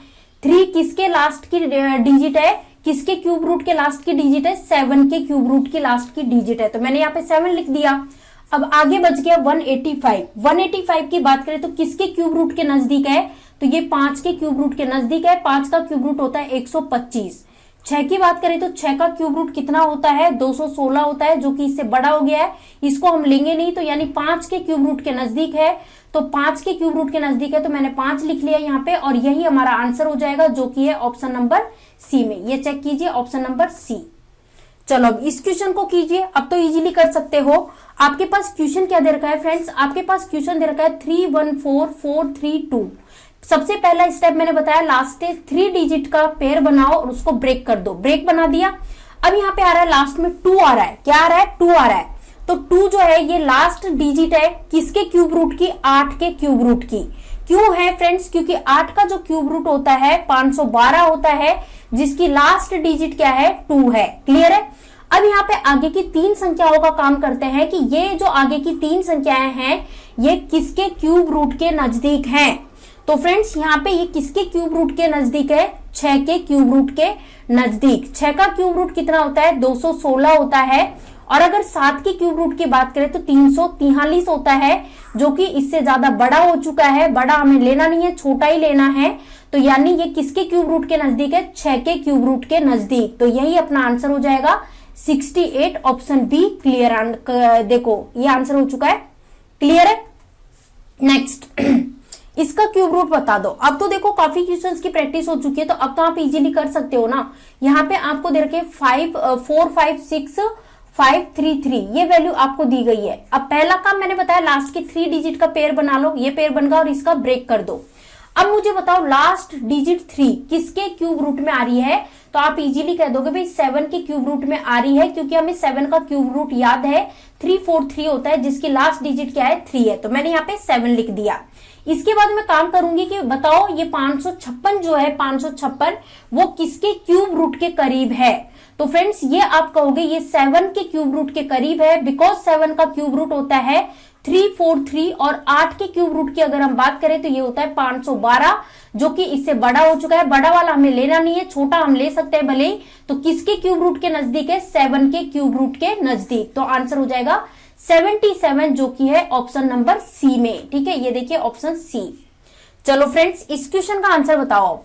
3 किसके लास्ट की डिजिट है, किसके क्यूब रूट के लास्ट की डिजिट है, 7 के क्यूब रूट की लास्ट की डिजिट है। तो मैंने यहाँ पे 7 लिख दिया। अब आगे बच गया 185। 185 की बात करें तो किसके क्यूब रूट के नजदीक है, तो ये 5 के क्यूब रूट के नजदीक है। 5 का क्यूब रूट होता है 125। 6 की बात करें तो 6 का क्यूब रूट कितना होता है, 216 होता है, जो कि इससे बड़ा हो गया है, इसको हम लेंगे नहीं। तो यानी 5 के क्यूब रूट के नजदीक है, तो 5 के क्यूब रूट के नजदीक है, तो मैंने 5 लिख लिया यहाँ पे, और यही हमारा आंसर हो जाएगा, जो कि है ऑप्शन नंबर सी में। ये चेक कीजिए, ऑप्शन नंबर सी। चलो अब इस क्वेश्चन को कीजिए, अब तो इजीली कर सकते हो। आपके पास क्वेश्चन क्या दे रखा है फ्रेंड्स, आपके पास क्वेश्चन दे रखा है 314432। सबसे पहला स्टेप मैंने बताया, लास्ट 3 डिजिट का पेयर बनाओ और उसको ब्रेक कर दो। ब्रेक बना दिया। अब यहाँ पे आ रहा है लास्ट में 2 आ रहा है, क्या आ रहा है, 2 आ रहा है। तो 2 जो है ये लास्ट डिजिट है किसके क्यूब रूट की, 8 के क्यूब रूट की। क्यों है फ्रेंड्स, क्योंकि 8 का जो क्यूब रूट होता है 512 होता है, जिसकी लास्ट डिजिट क्या है, 2 है। क्लियर है। अब यहाँ पे आगे की 3 संख्याओं का काम करते हैं कि ये जो आगे की 3 संख्याएं हैं ये किसके क्यूब रूट के नजदीक हैं। तो फ्रेंड्स यहाँ पे ये किसके क्यूब रूट के नजदीक है, 6 के क्यूब रूट के नजदीक। 6 का क्यूब रूट कितना होता है, 216 होता है। और अगर 7 की क्यूब रूट की बात करें तो 343 होता है, जो कि इससे ज्यादा बड़ा हो चुका है। बड़ा हमें लेना नहीं है, छोटा ही लेना है। तो यानी ये किसके क्यूब रूट के नजदीक है, 6 के क्यूब रूट के नजदीक। तो यही अपना आंसर हो जाएगा 68, ऑप्शन बी। क्लियर, देखो ये आंसर हो चुका है। क्लियर है। नेक्स्ट इसका क्यूब रूट बता दो। अब तो देखो काफी क्वेश्चंस की प्रैक्टिस हो चुकी है, तो अब तो आप इजीली कर सकते हो ना। यहाँ पे आपको दे रखे 5456533, ये वैल्यू आपको दी गई है। अब पहला काम मैंने बताया, लास्ट के 3 डिजिट का पेयर बना लो, ये पेयर बन गया, और इसका ब्रेक कर दो। अब मुझे बताओ लास्ट डिजिट 3 किसके क्यूब रूट में आ रही है, तो आप इजीली कह दोगे भाई 7 के क्यूब रूट में आ रही है, क्योंकि हमें 7 का क्यूब रूट याद है 343 होता है, जिसकी लास्ट डिजिट क्या है, 3 है। तो मैंने यहाँ पे 7 लिख दिया। इसके बाद मैं काम करूंगी कि बताओ ये 556 जो है, 556 वो किसके क्यूब रूट के करीब है। तो फ्रेंड्स ये आप कहोगे ये 7 के क्यूब रूट के करीब है, बिकॉज 7 का क्यूब रूट होता है 343, और 8 के क्यूब रूट की अगर हम बात करें तो ये होता है 512, जो कि इससे बड़ा हो चुका है। बड़ा वाला हमें लेना नहीं है, छोटा हम ले सकते हैं भले ही। तो किसके क्यूब रूट के नजदीक है, 7 के क्यूब रूट के नजदीक। तो आंसर हो जाएगा 77, जो कि है ऑप्शन नंबर सी में। ठीक है, ये देखिए ऑप्शन सी। चलो फ्रेंड्स इस क्वेश्चन का आंसर बताओ।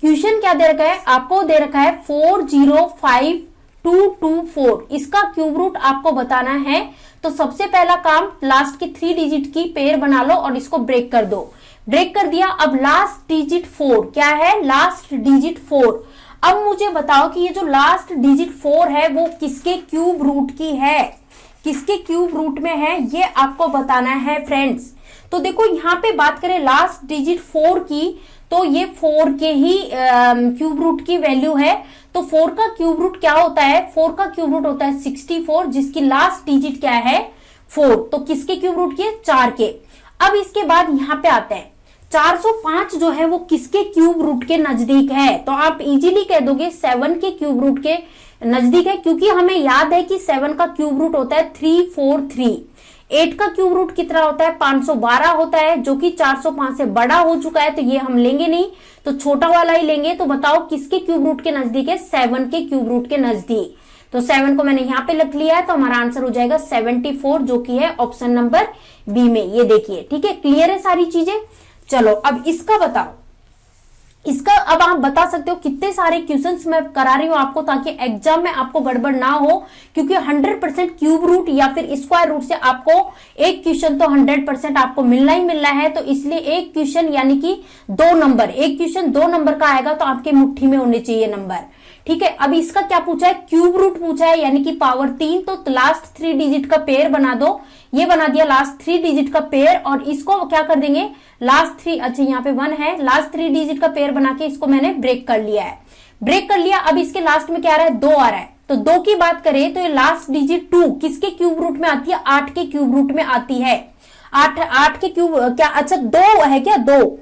क्वेश्चन क्या दे रखा है, आपको दे रखा है 405224, इसका क्यूब रूट आपको बताना है। तो सबसे पहला काम लास्ट की 3 डिजिट की पेयर बना लो और इसको ब्रेक कर दो। ब्रेक कर दिया। अब लास्ट डिजिट 4 क्या है, लास्ट डिजिट 4। अब मुझे बताओ कि ये जो लास्ट डिजिट 4 है वो किसके क्यूब रूट की है, किसके क्यूब रूट में है, ये आपको बताना है फ्रेंड्स। तो देखो यहाँ पे बात करें लास्ट डिजिट 4 की, तो ये 4 के ही क्यूब रूट की वैल्यू है। तो 4 का क्यूब रूट क्या होता है, 4 का क्यूब रूट होता है 64, जिसकी लास्ट डिजिट क्या है, 4। तो किसके क्यूब रूट की है, 4 के। अब इसके बाद यहाँ पे आते हैं 405 जो है वो किसके क्यूब रूट के नजदीक है। तो आप इजीली कह दोगे 7 के क्यूब रूट के नजदीक है, क्योंकि हमें याद है कि 7 का क्यूब रूट होता है 343। 8 का क्यूब रूट कितना होता है, 512 होता है, जो कि 405 से बड़ा हो चुका है। तो ये हम लेंगे नहीं, तो छोटा वाला ही लेंगे। तो बताओ किसके क्यूब रूट के नजदीक है, 7 के क्यूब रूट के नजदीक। तो 7 को मैंने यहाँ पे लिख लिया है, तो हमारा आंसर हो जाएगा 74, जो कि है ऑप्शन नंबर बी में। ये देखिए, ठीक है, क्लियर है सारी चीजें। चलो अब इसका बताओ। इसका अब आप बता सकते हो, कितने सारे क्वेश्चंस मैं करा रही हूं आपको, ताकि एग्जाम में आपको गड़बड़ ना हो, क्योंकि 100% क्यूब रूट या फिर स्क्वायर रूट से आपको एक क्वेश्चन तो 100% आपको मिलना ही मिलना है। तो इसलिए एक क्वेश्चन यानी कि 2 नंबर, एक क्वेश्चन 2 नंबर का आएगा, तो आपके मुट्ठी में होने चाहिए नंबर। ठीक है, अब इसका क्या पूछा है, क्यूब रूट पूछा है, यानी कि पावर 3, तो लास्ट 3 डिजिट का पेयर बना दो। ये बना दिया लास्ट 3 डिजिट का पेयर, और इसको क्या कर देंगे, लास्ट 3, अच्छा यहाँ पे 1 है, लास्ट 3 डिजिट का पेयर बना के इसको मैंने ब्रेक कर लिया है, ब्रेक कर लिया। अब इसके लास्ट में क्या आ रहा है, 2 आ रहा है, तो 2 की बात करें तो ये लास्ट डिजिट 2 किसके क्यूब रूट में आती है, 8 के क्यूब रूट में आती है। 8 के क्यूब क्या, अच्छा 2 है क्या, 2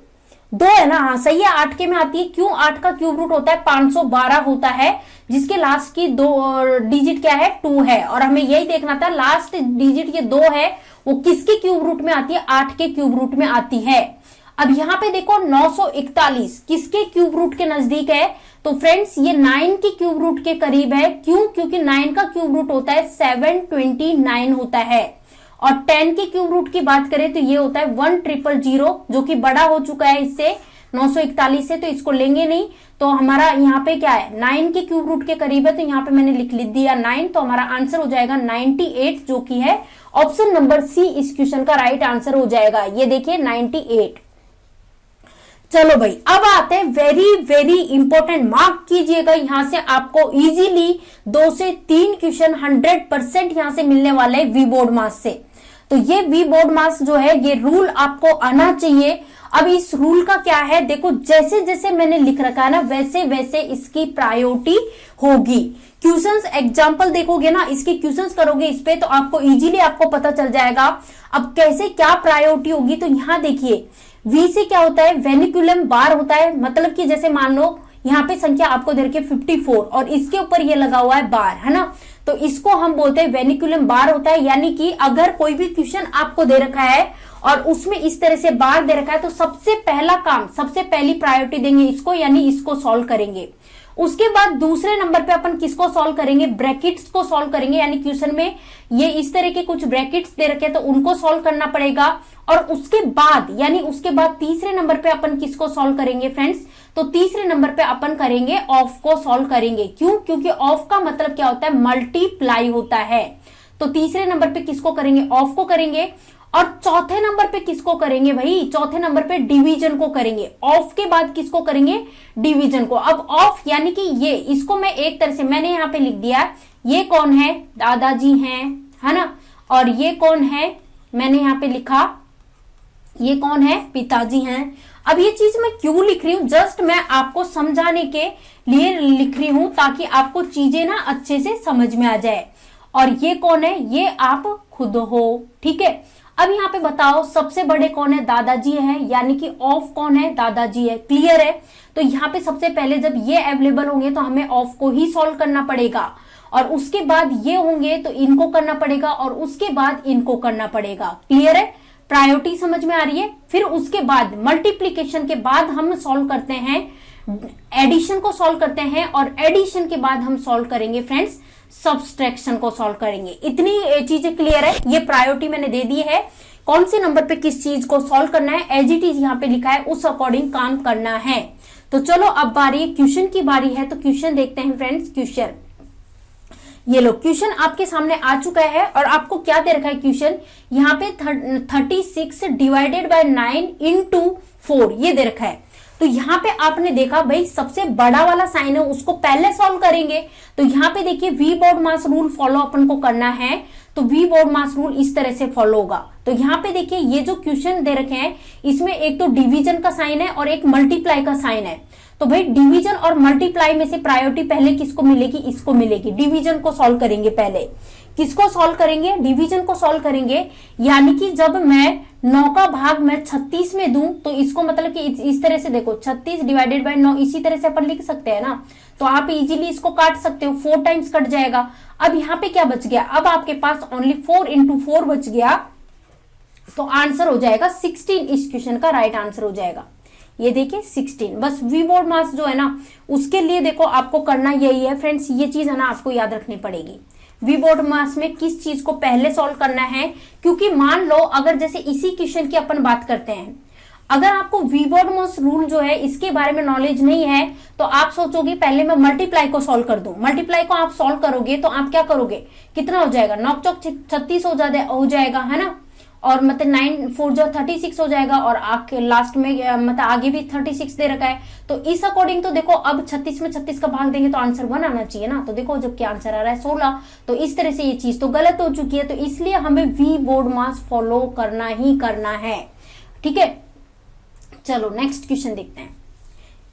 है ना, हाँ सही है, 8 के में आती है। क्यों, 8 का क्यूब रूट होता है 512 होता है, जिसके लास्ट की 2 डिजिट क्या है, 2 है, और हमें यही देखना था लास्ट डिजिट ये 2 है वो किसके क्यूब रूट में आती है, 8 के क्यूब रूट में आती है। अब यहाँ पे देखो 941 किसके क्यूब रूट के नजदीक है, तो फ्रेंड्स ये 9 के क्यूब रूट के करीब है। क्यों, क्योंकि 9 का क्यूब रूट होता है 729 होता है, और 10 के क्यूब रूट की बात करें तो ये होता है 1000, जो कि बड़ा हो चुका है इससे 941 से, तो इसको लेंगे नहीं। तो हमारा यहाँ पे क्या है, 9 के क्यूब रूट के करीब है, तो यहाँ पे मैंने लिख दिया 9, तो हमारा आंसर हो जाएगा 98, जो कि है ऑप्शन नंबर सी इस क्वेश्चन का राइट आंसर हो जाएगा। ये देखिए 98। चलो भाई, अब आते हैं वेरी वेरी इंपॉर्टेंट, मार्क कीजिएगा, यहां से आपको इजीली 2 से 3 क्वेश्चन 100% यहां से मिलने वाले हैं वी बोर्ड मास से। तो ये वी बोर्ड मास जो है, ये रूल आपको आना चाहिए। अब इस रूल का क्या है, देखो जैसे जैसे मैंने लिख रखा है ना, वैसे वैसे इसकी प्रायोरिटी होगी। क्वेश्चंस एग्जांपल देखोगे ना, इसके क्वेश्चंस करोगे इस पे, तो आपको इजीली आपको पता चल जाएगा अब कैसे क्या प्रायोरिटी होगी। तो यहां देखिए V से क्या होता है, वेनिकुलम बार होता है, मतलब कि जैसे मान लो यहाँ पे संख्या आपको दे रखी है 54 और इसके ऊपर ये लगा हुआ है बार, है ना, तो इसको हम बोलते हैं वेनिकुलम बार होता है। यानी कि अगर कोई भी क्वेश्चन आपको दे रखा है और उसमें इस तरह से बार दे रखा है, तो सबसे पहला काम, सबसे पहली प्रायोरिटी देंगे इसको, यानी इसको सॉल्व करेंगे। उसके बाद दूसरे नंबर पे अपन किसको सॉल्व करेंगे, ब्रैकेट्स को सॉल्व करेंगे, यानी क्वेश्चन में ये इस तरह के कुछ ब्रैकेट्स दे रखे हैं तो उनको सॉल्व करना पड़ेगा। और उसके बाद यानी उसके बाद तीसरे नंबर पे अपन किसको सॉल्व करेंगे फ्रेंड्स, तो तीसरे नंबर पे अपन करेंगे ऑफ को सॉल्व करेंगे। क्यों, क्योंकि ऑफ का मतलब क्या होता है, मल्टीप्लाई होता है। तो तीसरे नंबर पे किसको करेंगे, ऑफ को करेंगे। और चौथे नंबर पे किसको करेंगे भाई, चौथे नंबर पे डिवीजन को करेंगे। ऑफ के बाद किसको करेंगे, डिवीजन को। अब ऑफ यानी कि ये, इसको मैं एक तरह से मैंने यहाँ पे लिख दिया, ये कौन है, दादाजी हैं, है ना, और ये कौन है, मैंने यहाँ पे लिखा ये कौन है, पिताजी हैं। अब ये चीज मैं क्यों लिख रही हूं, जस्ट मैं आपको समझाने के लिए लिख रही हूं, ताकि आपको चीजें ना अच्छे से समझ में आ जाए। और ये कौन है, ये आप खुद हो, ठीक है। अब यहाँ पे बताओ सबसे बड़े कौन है, दादाजी है, यानी कि ऑफ कौन है, दादाजी है, क्लियर है। तो यहाँ पे सबसे पहले जब ये अवेलेबल होंगे तो हमें ऑफ को ही सॉल्व करना पड़ेगा, और उसके बाद ये होंगे तो इनको करना पड़ेगा, और उसके बाद इनको करना पड़ेगा, क्लियर है। प्रायोरिटी समझ में आ रही है। फिर उसके बाद मल्टीप्लीकेशन के बाद हम सॉल्व करते हैं, एडिशन को सॉल्व करते हैं, और एडिशन के बाद हम सॉल्व करेंगे फ्रेंड्स सब्सट्रैक्शन को सॉल्व करेंगे। इतनी चीजें क्लियर है। ये प्रायोरिटी मैंने दे दी है, कौन से नंबर पे किस चीज को सॉल्व करना है, एज इट इज यहाँ पे लिखा है, उस अकॉर्डिंग काम करना है। तो चलो अब बारी क्वेश्चन की बारी है, तो क्वेश्चन देखते हैं फ्रेंड्स। क्वेश्चन ये लो, क्वेश्चन आपके सामने आ चुका है, और आपको क्या दे रखा है क्वेश्चन, यहाँ पे 36 डिवाइडेड बाय 9 इंटू 4 ये दे रखा है। तो यहाँ पे आपने देखा भाई सबसे बड़ा वाला साइन है उसको पहले सॉल्व करेंगे। तो यहाँ पे देखिए we BODMAS rule follow अपन को करना है, तो वी बोर्ड मास रूल इस तरह से फॉलो होगा। तो यहाँ पे देखिए ये जो क्वेश्चन दे रखे हैं इसमें एक तो डिवीजन का साइन है और एक मल्टीप्लाई का साइन है। तो भाई डिवीजन और मल्टीप्लाई में से प्रायोरिटी पहले किसको मिलेगी, इसको मिलेगी। डिवीजन को सॉल्व करेंगे पहले, किसको सॉल्व करेंगे, डिवीजन को सॉल्व करेंगे। यानी कि जब मैं 9 का भाग मैं 36 में दूं तो इसको मतलब कि इस तरह से देखो 36 डिवाइडेड बाय 9 इसी तरह से अपन लिख सकते हैं ना, तो आप इजीली इसको काट सकते हो, 4 टाइम्स कट जाएगा। अब यहाँ पे क्या बच गया, अब आपके पास ओनली 4 इंटू 4 बच गया, तो आंसर हो जाएगा 16। इस क्वेश्चन का राइट आंसर हो जाएगा, ये देखिए 16। बस वी बोर्ड मास जो है ना उसके लिए देखो आपको करना यही है फ्रेंड्स, ये चीज है ना आपको याद रखनी पड़ेगी। वी बोर्ड मास में किस चीज को पहले सॉल्व करना है, क्योंकि मान लो अगर जैसे इसी क्वेश्चन की अपन बात करते हैं, अगर आपको वी बोर्ड मास रूल जो है इसके बारे में नॉलेज नहीं है तो आप सोचोगे पहले मैं मल्टीप्लाई को सॉल्व कर दूं। मल्टीप्लाई को आप सॉल्व करोगे तो आप क्या करोगे, कितना हो जाएगा, 9 चौक 36 हो जाएगा, है ना। और मतलब 9 4 जो 36 हो जाएगा, और आगे लास्ट में मतलब आगे भी 36 दे रखा है। तो इस अकॉर्डिंग तो देखो अब 36 में 36 का भाग देंगे तो आंसर 1 आना चाहिए ना। तो देखो जबकि आंसर आ रहा है 16, तो इस तरह से ये चीज तो गलत हो चुकी है। तो इसलिए हमें वी बोर्ड मास फॉलो करना ही करना है, ठीक है। चलो नेक्स्ट क्वेश्चन देखते हैं।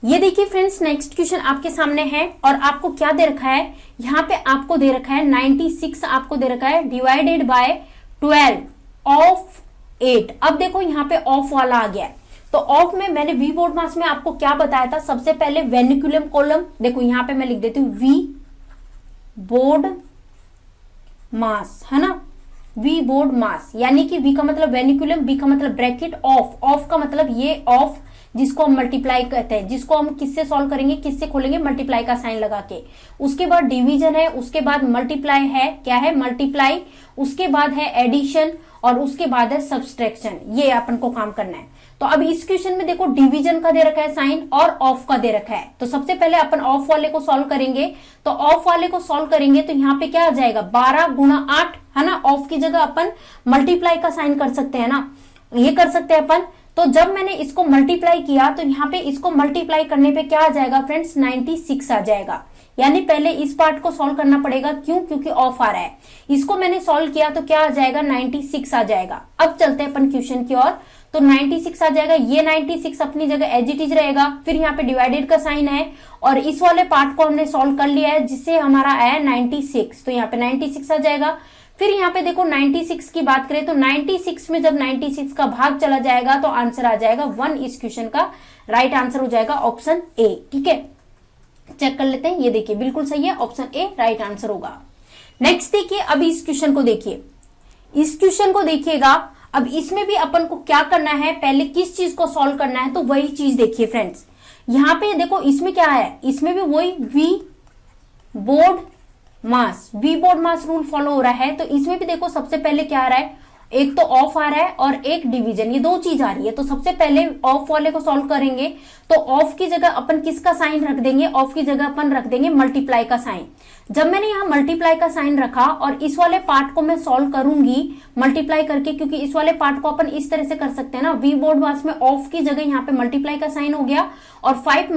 ये देखिए फ्रेंड्स, नेक्स्ट क्वेश्चन आपके सामने है और आपको क्या दे रखा है, यहाँ पे आपको दे रखा है 96 आपको दे रखा है डिवाइडेड बाय 12 ऑफ 8। अब देखो यहाँ पे ऑफ वाला आ गया है, तो ऑफ में मैंने वी बोर्ड मास में आपको क्या बताया था, सबसे पहले वेनिकुलम कॉलम, देखो यहाँ पे मैं लिख देती हूँ वी बोर्ड मास, है ना, वी बोर्ड मास, यानी कि वी का मतलब वेनिकुलम, बी का मतलब ब्रैकेट, ऑफ का मतलब ये ऑफ जिसको हम मल्टीप्लाई कहते हैं, जिसको हम किससे सॉल्व करेंगे, किससे खोलेंगे, मल्टीप्लाई का साइन लगा के। उसके बाद डिवीजन है, उसके बाद मल्टीप्लाई है, क्या है मल्टीप्लाई, उसके बाद है एडिशन और उसके बाद है सब्सट्रैक्शन। ये अपन को काम करना है। तो अब इस क्वेश्चन में देखो डिवीजन का दे रखा है साइन और ऑफ का दे रखा है। तो सबसे पहले अपन ऑफ वाले को सॉल्व करेंगे। तो ऑफ वाले को सॉल्व करेंगे तो यहाँ पे क्या आ जाएगा 12 गुणा 8, है ना। ऑफ की जगह अपन मल्टीप्लाई का साइन कर सकते हैं ना, ये कर सकते हैं अपन। तो जब मैंने इसको मल्टीप्लाई किया तो यहाँ पे इसको मल्टीप्लाई करने पे क्या आ जाएगा फ्रेंड्स 96 आ जाएगा। यानी पहले इस पार्ट को सॉल्व करना पड़ेगा, क्यों, क्योंकि ऑफ आ रहा है। इसको मैंने सॉल्व किया तो क्या आ जाएगा 96 आ जाएगा। अब चलते हैं अपन क्वेश्चन की ओर। तो 96 आ जाएगा, ये 96 अपनी जगह एज इट इज रहेगा। फिर यहाँ पे डिवाइडेड का साइन है और इस वाले पार्ट को हमने सॉल्व कर लिया है जिससे हमारा आया 96। तो यहाँ पे 96 आ जाएगा। फिर यहाँ पे देखो 96 की बात करें तो 96 में जब 96 का भाग चला जाएगा तो आंसर आ जाएगा 1। इस क्वेश्चन का राइट आंसर हो जाएगा ऑप्शन ए, ठीक है। चेक कर लेते हैं, ये देखिए बिल्कुल सही है, ऑप्शन ए राइट आंसर होगा। नेक्स्ट देखिए, अभी इस क्वेश्चन को देखिए, इस क्वेश्चन को देखिएगा। अब इसमें भी अपन को क्या करना है, पहले किस चीज को सॉल्व करना है, तो वही चीज देखिए फ्रेंड्स। यहाँ पे देखो इसमें क्या है, इसमें भी वही V BODMAS, V BODMAS rule follow हो रहा है। तो इसमें भी देखो सबसे पहले क्या आ रहा है, एक तो ऑफ आ रहा है और एक डिवीजन, ये दो चीज आ रही है। तो सबसे पहले ऑफ वाले को सॉल्व करेंगे तो ऑफ की जगह अपन किसका साइन रख देंगे, ऑफ की जगह अपन रख देंगे मल्टीप्लाई का साइन। जब मैंने यहाँ मल्टीप्लाई का साइन रखा और इस वाले पार्ट को मैं सॉल्व करूंगी मल्टीप्लाई करके, क्योंकि इस वाले पार्ट को अपन इस तरह से कर सकते हैं ना, वी बोर्ड मास में ऑफ की जगह यहाँ पे मल्टीप्लाई का साइन हो गया और 5 ×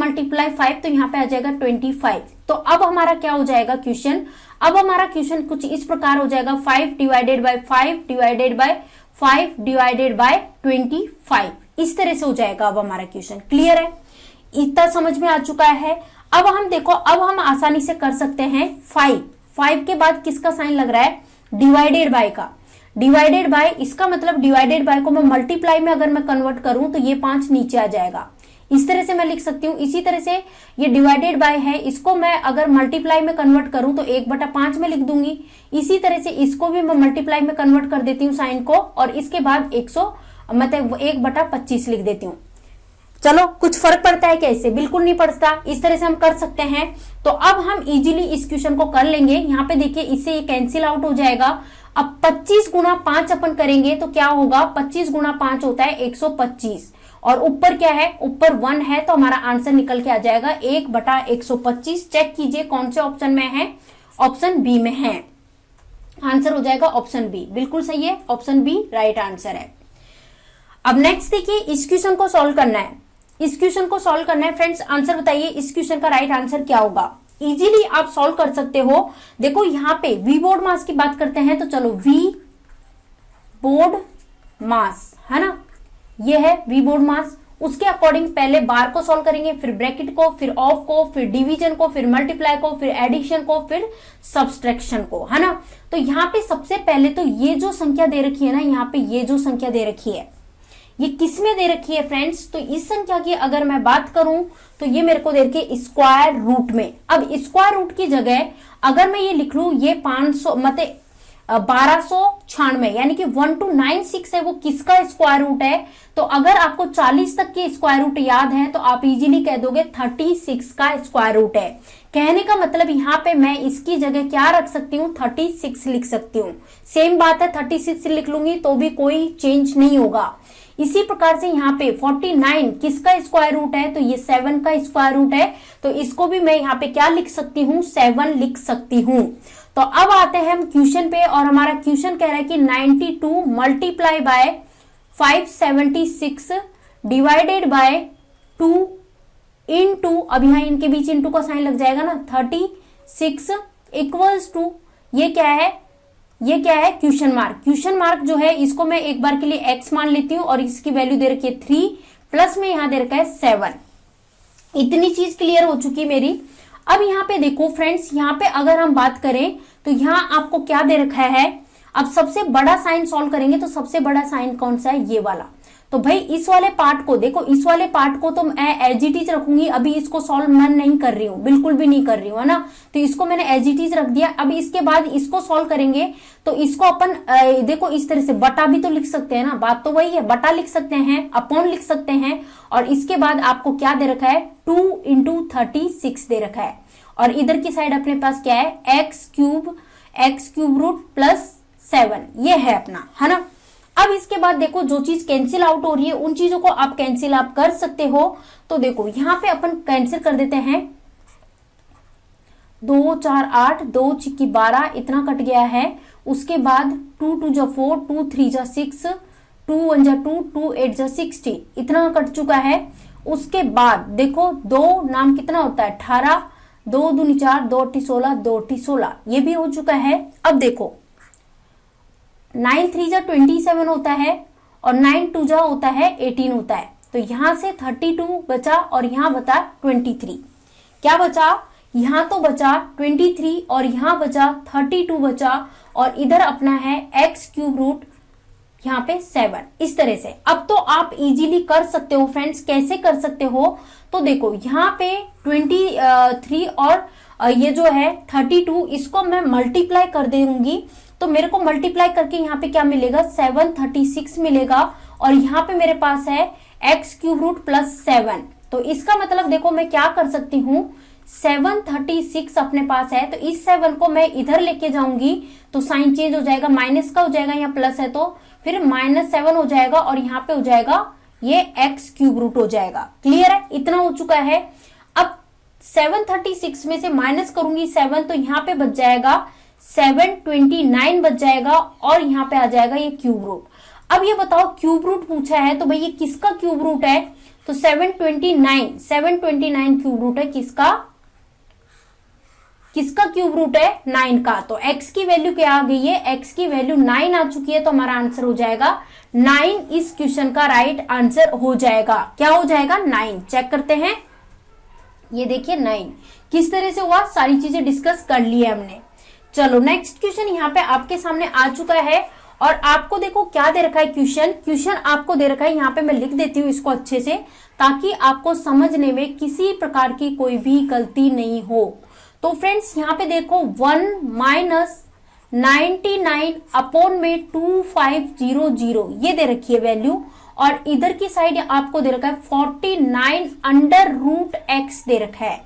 5 तो यहाँ पे आ जाएगा 25। तो अब हमारा क्या हो जाएगा क्वेश्चन, अब हमारा क्वेश्चन कुछ इस प्रकार हो जाएगा 5 divided by 5 divided by 5 divided by 25, इस तरह से हो जाएगा अब हमारा क्वेश्चन। क्लियर है, इतना समझ में आ चुका है। अब हम देखो, अब हम आसानी से कर सकते हैं 5 के बाद किसका साइन लग रहा है, डिवाइडेड बाय का। डिवाइडेड बाय, इसका मतलब डिवाइडेड बाय को मैं मल्टीप्लाई में अगर मैं कन्वर्ट करूं तो ये 5 नीचे आ जाएगा, इस तरह से मैं लिख सकती हूँ। इसी तरह से ये डिवाइडेड बाय है, इसको मैं अगर मल्टीप्लाई में कन्वर्ट करूं तो 1/5 में लिख दूंगी। इसी तरह से इसको भी मैं मल्टीप्लाई में कन्वर्ट कर देती हूँ साइन को, और इसके बाद 1/25 लिख देती हूँ। चलो कुछ फर्क पड़ता है क्या इससे, बिल्कुल नहीं पड़ता। इस तरह से हम कर सकते हैं। तो अब हम इजीली इस क्वेश्चन को कर लेंगे। यहाँ पे देखिए इससे ये कैंसिल आउट हो जाएगा। अब 25 गुणा 5 अपन करेंगे तो क्या होगा, 25 गुणा 5 होता है 125 और ऊपर क्या है, ऊपर 1 है, तो हमारा आंसर निकल के आ जाएगा 1/125। चेक कीजिए कौन से ऑप्शन में है, ऑप्शन बी में है। आंसर हो जाएगा ऑप्शन बी, बिल्कुल सही है, ऑप्शन बी राइट आंसर है। अब नेक्स्ट देखिए, इस क्वेश्चन को सॉल्व करना है, इस क्वेश्चन को सॉल्व करना है फ्रेंड्स। आंसर बताइए इस क्वेश्चन का राइट आंसर क्या होगा। इजीली आप सॉल्व कर सकते हो। देखो यहाँ पे वी बोर्ड मास की बात करते हैं, तो चलो वी बोर्ड मास, है ना, ये है वी बोर्ड मास। उसके अकॉर्डिंग पहले बार को सॉल्व करेंगे, फिर ब्रैकेट को, फिर ऑफ को, फिर डिवीजन को, फिर मल्टीप्लाई को, फिर एडिशन को, फिर सब्सट्रैक्शन को, है ना। तो यहाँ पे सबसे पहले तो ये जो संख्या दे रखी है ना, यहाँ पे ये जो संख्या दे रखी है ये किस में दे रखी है फ्रेंड्स, तो इस संख्या की अगर मैं बात करूं तो ये मेरे को दे रखी है स्क्वायर रूट में। अब स्क्वायर रूट की जगह अगर मैं ये लिख लूं, ये 500 मतलब 1296 यानी कि 1296 है, वो किसका स्क्वायर रूट है। तो अगर आपको 40 तक के स्क्वायर रूट याद है तो आप इजीली कह दोगे 36 का स्क्वायर रूट है। कहने का मतलब यहाँ पे मैं इसकी जगह क्या रख सकती हूँ, 36 लिख सकती हूँ। सेम बात है, 36 लिख लूंगी तो भी कोई चेंज नहीं होगा। इसी प्रकार से यहाँ पे 49 किसका स्क्वायर रूट है, तो ये 7 का स्क्वायर रूट है, तो इसको भी मैं यहाँ पे क्या लिख सकती हूँ, 7 लिख सकती हूँ। तो अब आते हैं हम क्वेश्चन पे, और हमारा क्वेश्चन कह रहा है कि 92 multiply by 576 divided by 2 into, अब यहाँ इनके बीच इनटू का साइन लग जाएगा ना, 36 इक्वल्स टू, ये क्या है, ये क्या है, क्वेश्चन मार्क। क्वेश्चन मार्क जो है इसको मैं एक बार के लिए x मान लेती हूँ, और इसकी वैल्यू दे रखी है 3, प्लस में यहाँ दे रखा है 7। इतनी चीज क्लियर हो चुकी मेरी। अब यहाँ पे देखो फ्रेंड्स, यहाँ पे अगर हम बात करें तो यहाँ आपको क्या दे रखा है, अब सबसे बड़ा साइन सॉल्व करेंगे तो सबसे बड़ा साइन कौन सा है, ये वाला। तो भाई इस वाले पार्ट को देखो, इस वाले पार्ट को तो मैं एज इट इज रखूंगी, अभी इसको सॉल्व मैं नहीं कर रही हूँ, बिल्कुल भी नहीं कर रही हूँ, है ना। तो इसको मैंने एज इट इज रख दिया। अब इसके बाद इसको सॉल्व करेंगे तो इसको अपन देखो इस तरह से बटा भी तो लिख सकते हैं ना, बात तो वही है, बटा लिख सकते हैं, अपॉन लिख सकते हैं। और इसके बाद आपको क्या दे रखा है, 2 इंटू 36 दे रखा है, और इधर की साइड अपने पास क्या है, एक्स क्यूब रूट प्लस 7, ये है अपना, है ना। अब इसके बाद देखो जो चीज कैंसिल आउट हो रही है उन चीजों को आप कैंसिल आप कर सकते हो। तो देखो यहाँ पे अपन कैंसिल कर देते हैं, 2 4 8, 2 छिक्की 12, इतना कट गया है। उसके बाद 2 2 जा 4, 2 3 जा 6, 2 1 जा 2, 2 8 जा 60, इतना कट चुका है। उसके बाद देखो 2 नाम कितना होता है, 18, 2 दूनी 4, 2 8 16, 2 8 16, ये भी हो चुका है। अब देखो 9 3 जा 27 होता है, और 9 2 जा होता है 18 होता है। तो यहां से 32 बचा, और यहां बचा 23। क्या बचा, यहां तो बचा 23, और यहां बचा 32 बचा, और इधर अपना है एक्स क्यूब रूट यहाँ पे 7। इस तरह से अब तो आप इजीली कर सकते हो फ्रेंड्स। कैसे कर सकते हो, तो देखो यहाँ पे 23 और ये जो है 32, इसको मैं मल्टीप्लाई कर दूंगी, तो मेरे को मल्टीप्लाई करके यहाँ पे क्या मिलेगा, 736 मिलेगा, और यहाँ पे मेरे पास है एक्स क्यूब रूट प्लस 7। तो इसका मतलब देखो मैं क्या कर सकती हूँ, 736 अपने पास है, तो इस 7 को मैं इधर लेके जाऊंगी तो साइन चेंज हो जाएगा, माइनस का हो जाएगा, यहाँ प्लस है तो फिर -7 हो जाएगा, और यहाँ पे हो जाएगा ये एक्स क्यूब रूट हो जाएगा। क्लियर है, इतना हो चुका है। अब 736 में से माइनस करूंगी 7, तो यहाँ पे बच जाएगा 729 बच जाएगा, और यहाँ पे आ जाएगा ये क्यूब रूट। अब ये बताओ क्यूब रूट पूछा है, तो भाई ये किसका क्यूब रूट है, तो 729 क्यूब रूट है, किसका क्यूब रूट है, 9 का। तो x की वैल्यू क्या आ गई है, x की वैल्यू 9 आ चुकी है, तो हमारा आंसर हो जाएगा 9। इस क्वेश्चन का राइट आंसर हो जाएगा, क्या हो जाएगा, 9। चेक करते हैं, ये देखिए 9 किस तरह से हुआ, सारी चीजें डिस्कस कर ली है हमने। चलो नेक्स्ट क्वेश्चन यहाँ पे आपके सामने आ चुका है, और आपको देखो क्या दे रखा है, क्वेश्चन आपको दे रखा है, यहाँ पे मैं लिख देती हूँ इसको अच्छे से, ताकि आपको समझने में किसी प्रकार की कोई भी गलती नहीं हो। तो फ्रेंड्स यहाँ पे देखो 1 माइनस 99 अपॉन में 2500 ये दे रखी है वैल्यू, और इधर की साइड आपको दे रखा है 49 अंडर रूट एक्स दे रखा है,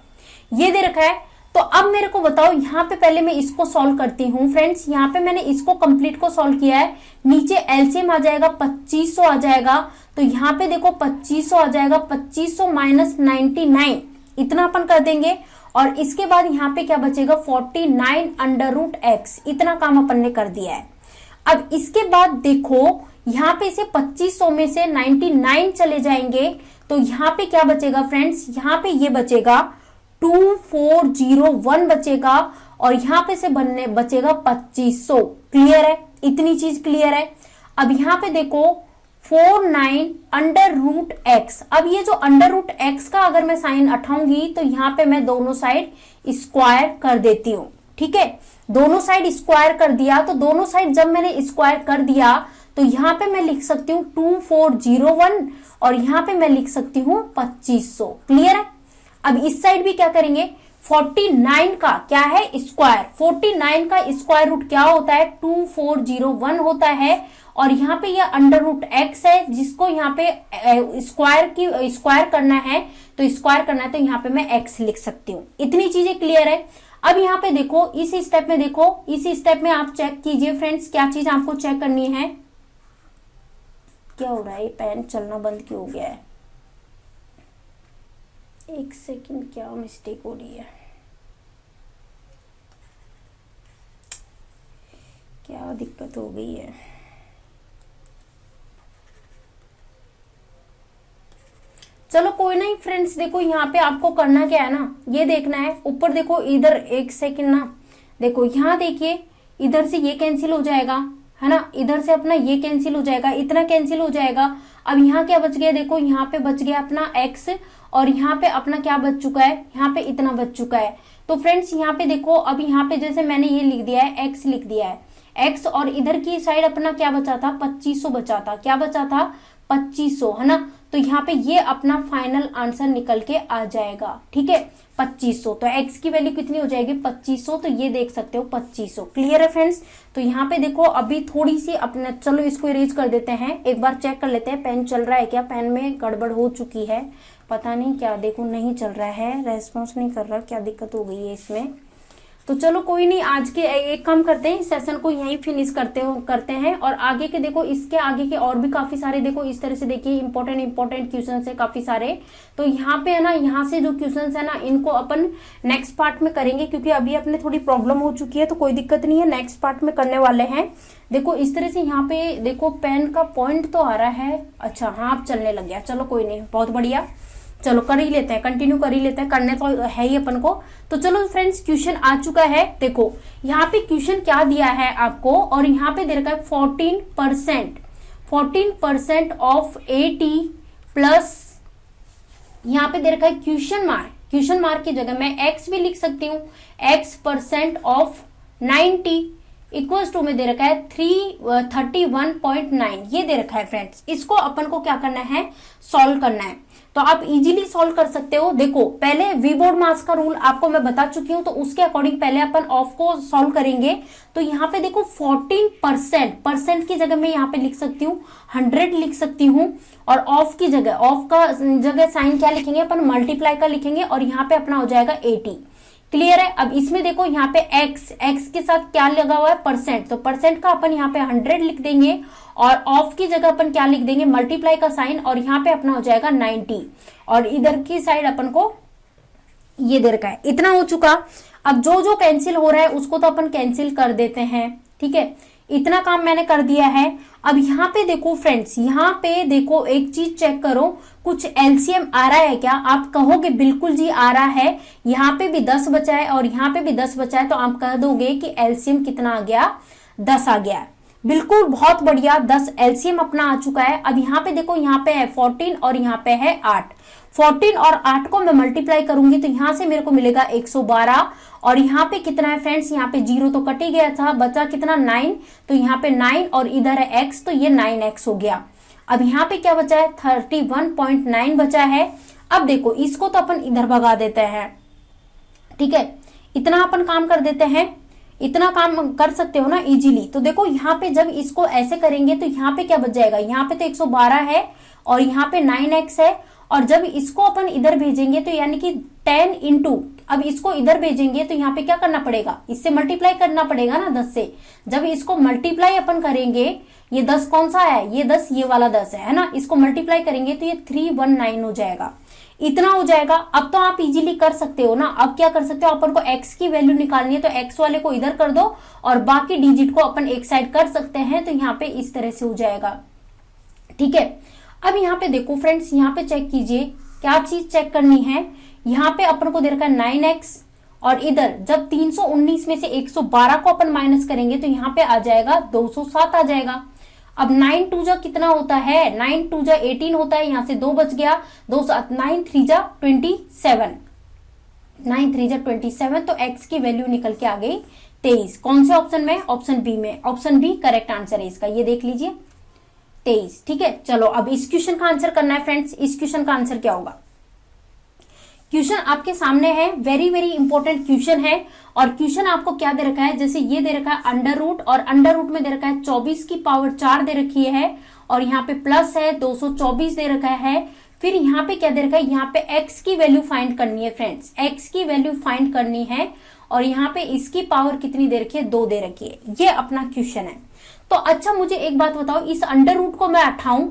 ये दे रखा है। तो अब मेरे को बताओ, यहाँ पे पहले मैं इसको सॉल्व करती हूँ फ्रेंड्स। यहाँ पे मैंने इसको कंप्लीट को सॉल्व किया है, नीचे एलसीएम आ जाएगा 2500 आ जाएगा, तो यहाँ पे देखो 2500 आ जाएगा, 2500 माइनस 99 इतना अपन कर देंगे, और इसके बाद यहाँ पे क्या बचेगा, 49 अंडर रूट एक्स, इतना काम अपन ने कर दिया है। अब इसके बाद देखो यहाँ पे से 2500 में से 99 चले जाएंगे, तो यहाँ पे क्या बचेगा फ्रेंड्स, यहाँ पे ये बचेगा 2401 बचेगा, और यहाँ पे से बचेगा 2500। क्लियर है, इतनी चीज क्लियर है। अब यहाँ पे देखो 49 अंडर रूट एक्स, अब ये जो अंडर रूट एक्स का अगर मैं साइन उठाऊंगी तो यहाँ पे मैं दोनों साइड स्क्वायर कर देती हूँ, ठीक है। दोनों साइड स्क्वायर कर दिया, तो दोनों साइड जब मैंने स्क्वायर कर दिया तो यहाँ पे मैं लिख सकती हूँ 2401, और यहाँ पे मैं लिख सकती हूँ 2500। क्लियर है। अब इस साइड भी क्या करेंगे, 49 का क्या है स्क्वायर, 49 का स्क्वायर रूट क्या होता है, 2401 होता है, और यहाँ पे ये अंडर रूट एक्स है, जिसको यहाँ पे स्क्वायर करना है, तो स्क्वायर करना है, तो यहाँ पे मैं एक्स लिख सकती हूँ। इतनी चीजें क्लियर है। अब यहाँ पे देखो, इस स्टेप में देखो, इस स्टेप में आप चेक कीजिए फ्रेंड्स, क्या चीज आपको चेक करनी है, क्या हो रहा है, ये पेन चलना बंद क्यों हो गया है? एक सेकंड, क्या मिस्टेक हो रही है? क्या दिक्कत हो गई है? चलो कोई नहीं फ्रेंड्स, देखो यहाँ पे आपको करना क्या है ना, ये देखना है ऊपर देखो, इधर एक सेकंड ना, देखो यहाँ देखिए, इधर से ये कैंसिल हो जाएगा, है ना, इधर से अपना ये कैंसिल हो जाएगा, इतना कैंसिल हो जाएगा। अब यहाँ क्या बच गया, देखो यहाँ पे बच गया अपना x, और यहाँ पे अपना क्या बच चुका है, यहाँ पे इतना बच चुका है। तो फ्रेंड्स यहाँ पे देखो, अब यहाँ पे जैसे मैंने ये लिख दिया है, x लिख दिया है, x, और इधर की साइड अपना क्या बचा था, 2500 बचा था, क्या बचा था, 2500, है ना। तो यहाँ पे ये अपना फाइनल आंसर निकल के आ जाएगा, ठीक है, 2500। तो x की वैल्यू कितनी हो जाएगी, 2500। तो ये देख सकते हो 2500। क्लियर है फ्रेंड्स? तो यहाँ पे देखो अभी थोड़ी सी अपने, चलो इसको इरेज कर देते हैं, एक बार चेक कर लेते हैं पेन चल रहा है क्या, पेन में गड़बड़ हो चुकी है, पता नहीं क्या, देखो नहीं चल रहा है, रेस्पॉन्स नहीं कर रहा, क्या दिक्कत हो गई है इसमें। तो चलो कोई नहीं, आज के एक काम करते हैं, इस सेशन को यहीं फिनिश करते हैं, और आगे के देखो, इसके आगे के और भी काफी सारे देखो इस तरह से देखिए इंपॉर्टेंट क्वेश्चन है काफी सारे। तो यहाँ पे है ना, यहाँ से जो क्वेश्चन है ना, इनको अपन नेक्स्ट पार्ट में करेंगे, क्योंकि अभी अपने थोड़ी प्रॉब्लम हो चुकी है, तो कोई दिक्कत नहीं है, नेक्स्ट पार्ट में करने वाले हैं। देखो इस तरह से यहाँ पे देखो पेन का पॉइंट तो आ रहा है, अच्छा हाँ अब चलने लग गया, चलो कोई नहीं, बहुत बढ़िया, चलो कर ही लेते हैं, कंटिन्यू कर ही लेते हैं, करने तो है ही अपन को। तो चलो फ्रेंड्स क्वेश्चन आ चुका है, देखो यहाँ पे क्वेश्चन क्या दिया है आपको, और यहाँ पे दे रखा है 14% ऑफ 80 प्लस, यहाँ पे दे रखा है क्वेश्चन मार्क की जगह मैं x भी लिख सकती हूँ, x% ऑफ 90 इक्वल्स टू में दे रखा है 31.9, ये दे रखा है फ्रेंड्स। इसको अपन को क्या करना है, सॉल्व करना है। तो आप इजीली सॉल्व कर सकते हो। देखो पहले वी बोर्ड मास का रूल आपको मैं बता चुकी हूं, तो उसके अकॉर्डिंग पहले अपन ऑफ को सॉल्व करेंगे। तो यहाँ पे देखो 14% की जगह मैं यहाँ पे लिख सकती हूँ 100 लिख सकती हूँ, और ऑफ की जगह, ऑफ का जगह साइन क्या लिखेंगे अपन, मल्टीप्लाई का लिखेंगे, और यहाँ पे अपना हो जाएगा 80। क्लियर है? अब इसमें देखो यहाँ पे x के साथ क्या लगा हुआ है, परसेंट, तो परसेंट का अपन यहाँ पे 100 लिख देंगे, और ऑफ की जगह अपन क्या लिख देंगे, मल्टीप्लाई का साइन, और यहाँ पे अपना हो जाएगा 90, और इधर की साइड अपन को ये दे रखा है। इतना हो चुका। अब जो जो कैंसिल हो रहा है उसको तो अपन कैंसिल कर देते हैं, ठीक है, इतना काम मैंने कर दिया है। अब यहाँ पे देखो फ्रेंड्स, यहाँ पे देखो एक चीज चेक करो, कुछ एलसीएम आ रहा है क्या? आप कहोगे बिल्कुल जी आ रहा है, यहाँ पे भी 10 बचा है और यहाँ पे भी 10 बचा है, तो आप कह दोगे कि एलसीएम कितना आ गया, 10 आ गया। बिल्कुल, बहुत बढ़िया, 10 एलसीएम अपना आ चुका है। अब यहाँ पे देखो, यहाँ पे है 14 और यहाँ पे है 8। 14 और 8 को मैं मल्टीप्लाई करूंगी तो यहाँ से मेरे को मिलेगा 112, और यहाँ पे कितना है फ्रेंड्स, यहाँ पे 0 तो कट ही गया था, बचा कितना 9, तो यहाँ पे 9 और इधर है x, तो ये 9x हो गया। अब यहाँ पे क्या बचा है, 31.9 बचा है। अब देखो इसको तो अपन इधर भगा देते हैं, ठीक है, इतना अपन काम कर देते हैं, इतना काम कर सकते हो ना इजीली। तो देखो यहाँ पे जब इसको ऐसे करेंगे तो यहाँ पे क्या बच जाएगा, यहाँ पे तो 112 है और यहाँ पे 9x है, और जब इसको अपन इधर भेजेंगे तो यानी कि 10 इंटू, अब इसको इधर भेजेंगे तो यहाँ पे क्या करना पड़ेगा, इससे मल्टीप्लाई करना पड़ेगा ना 10 से। जब इसको मल्टीप्लाई अपन करेंगे, ये 10 कौन सा है, ये 10 ये वाला 10 है ना, इसको मल्टीप्लाई करेंगे तो ये 319 हो जाएगा, इतना हो जाएगा। अब तो आप इजीली कर सकते हो ना। अब क्या कर सकते हो, अपन को x की वैल्यू निकालनी है तो x वाले को इधर कर दो और बाकी डिजिट को अपन एक साइड कर सकते हैं, तो यहाँ पे इस तरह से हो जाएगा, ठीक है। अब यहाँ पे देखो फ्रेंड्स, यहाँ पे चेक कीजिए, क्या चीज चेक करनी है, यहाँ पे अपन को दे रखा है 9x, और इधर जब 319 में से 112 को अपन माइनस करेंगे तो यहाँ पे आ जाएगा 207 आ जाएगा। अब 9 2 जा कितना होता है, 9 2 जा 18 होता है, यहाँ से 2 बच गया, 2 9 3 जा 27, 9 3 जा 27, तो x की वैल्यू निकल के आ गई 23। कौन से ऑप्शन में, ऑप्शन बी में, ऑप्शन बी करेक्ट आंसर है इसका, ये देख लीजिए 23, ठीक है। चलो अब इस क्वेश्चन का आंसर करना है फ्रेंड्स। इस क्वेश्चन का आंसर क्या होगा, क्वेश्चन आपके सामने है, वेरी वेरी इंपॉर्टेंट क्वेश्चन है। और क्वेश्चन आपको क्या दे रखा है, जैसे ये दे रखा है अंडर रूट, और अंडर रूट में दे रखा है 24 की पावर 4 दे रखी है, और यहाँ पे प्लस है 224 दे रखा है। फिर यहाँ पे क्या दे रखा है, यहाँ पे x की वैल्यू फाइंड करनी है फ्रेंड्स, x की वैल्यू फाइंड करनी है, और यहाँ पे इसकी पावर कितनी दे रखी है, 2 दे रखी है। ये अपना क्वेश्चन है। तो अच्छा मुझे एक बात बताओ, इस अंडर रूट को मैं हटाऊं,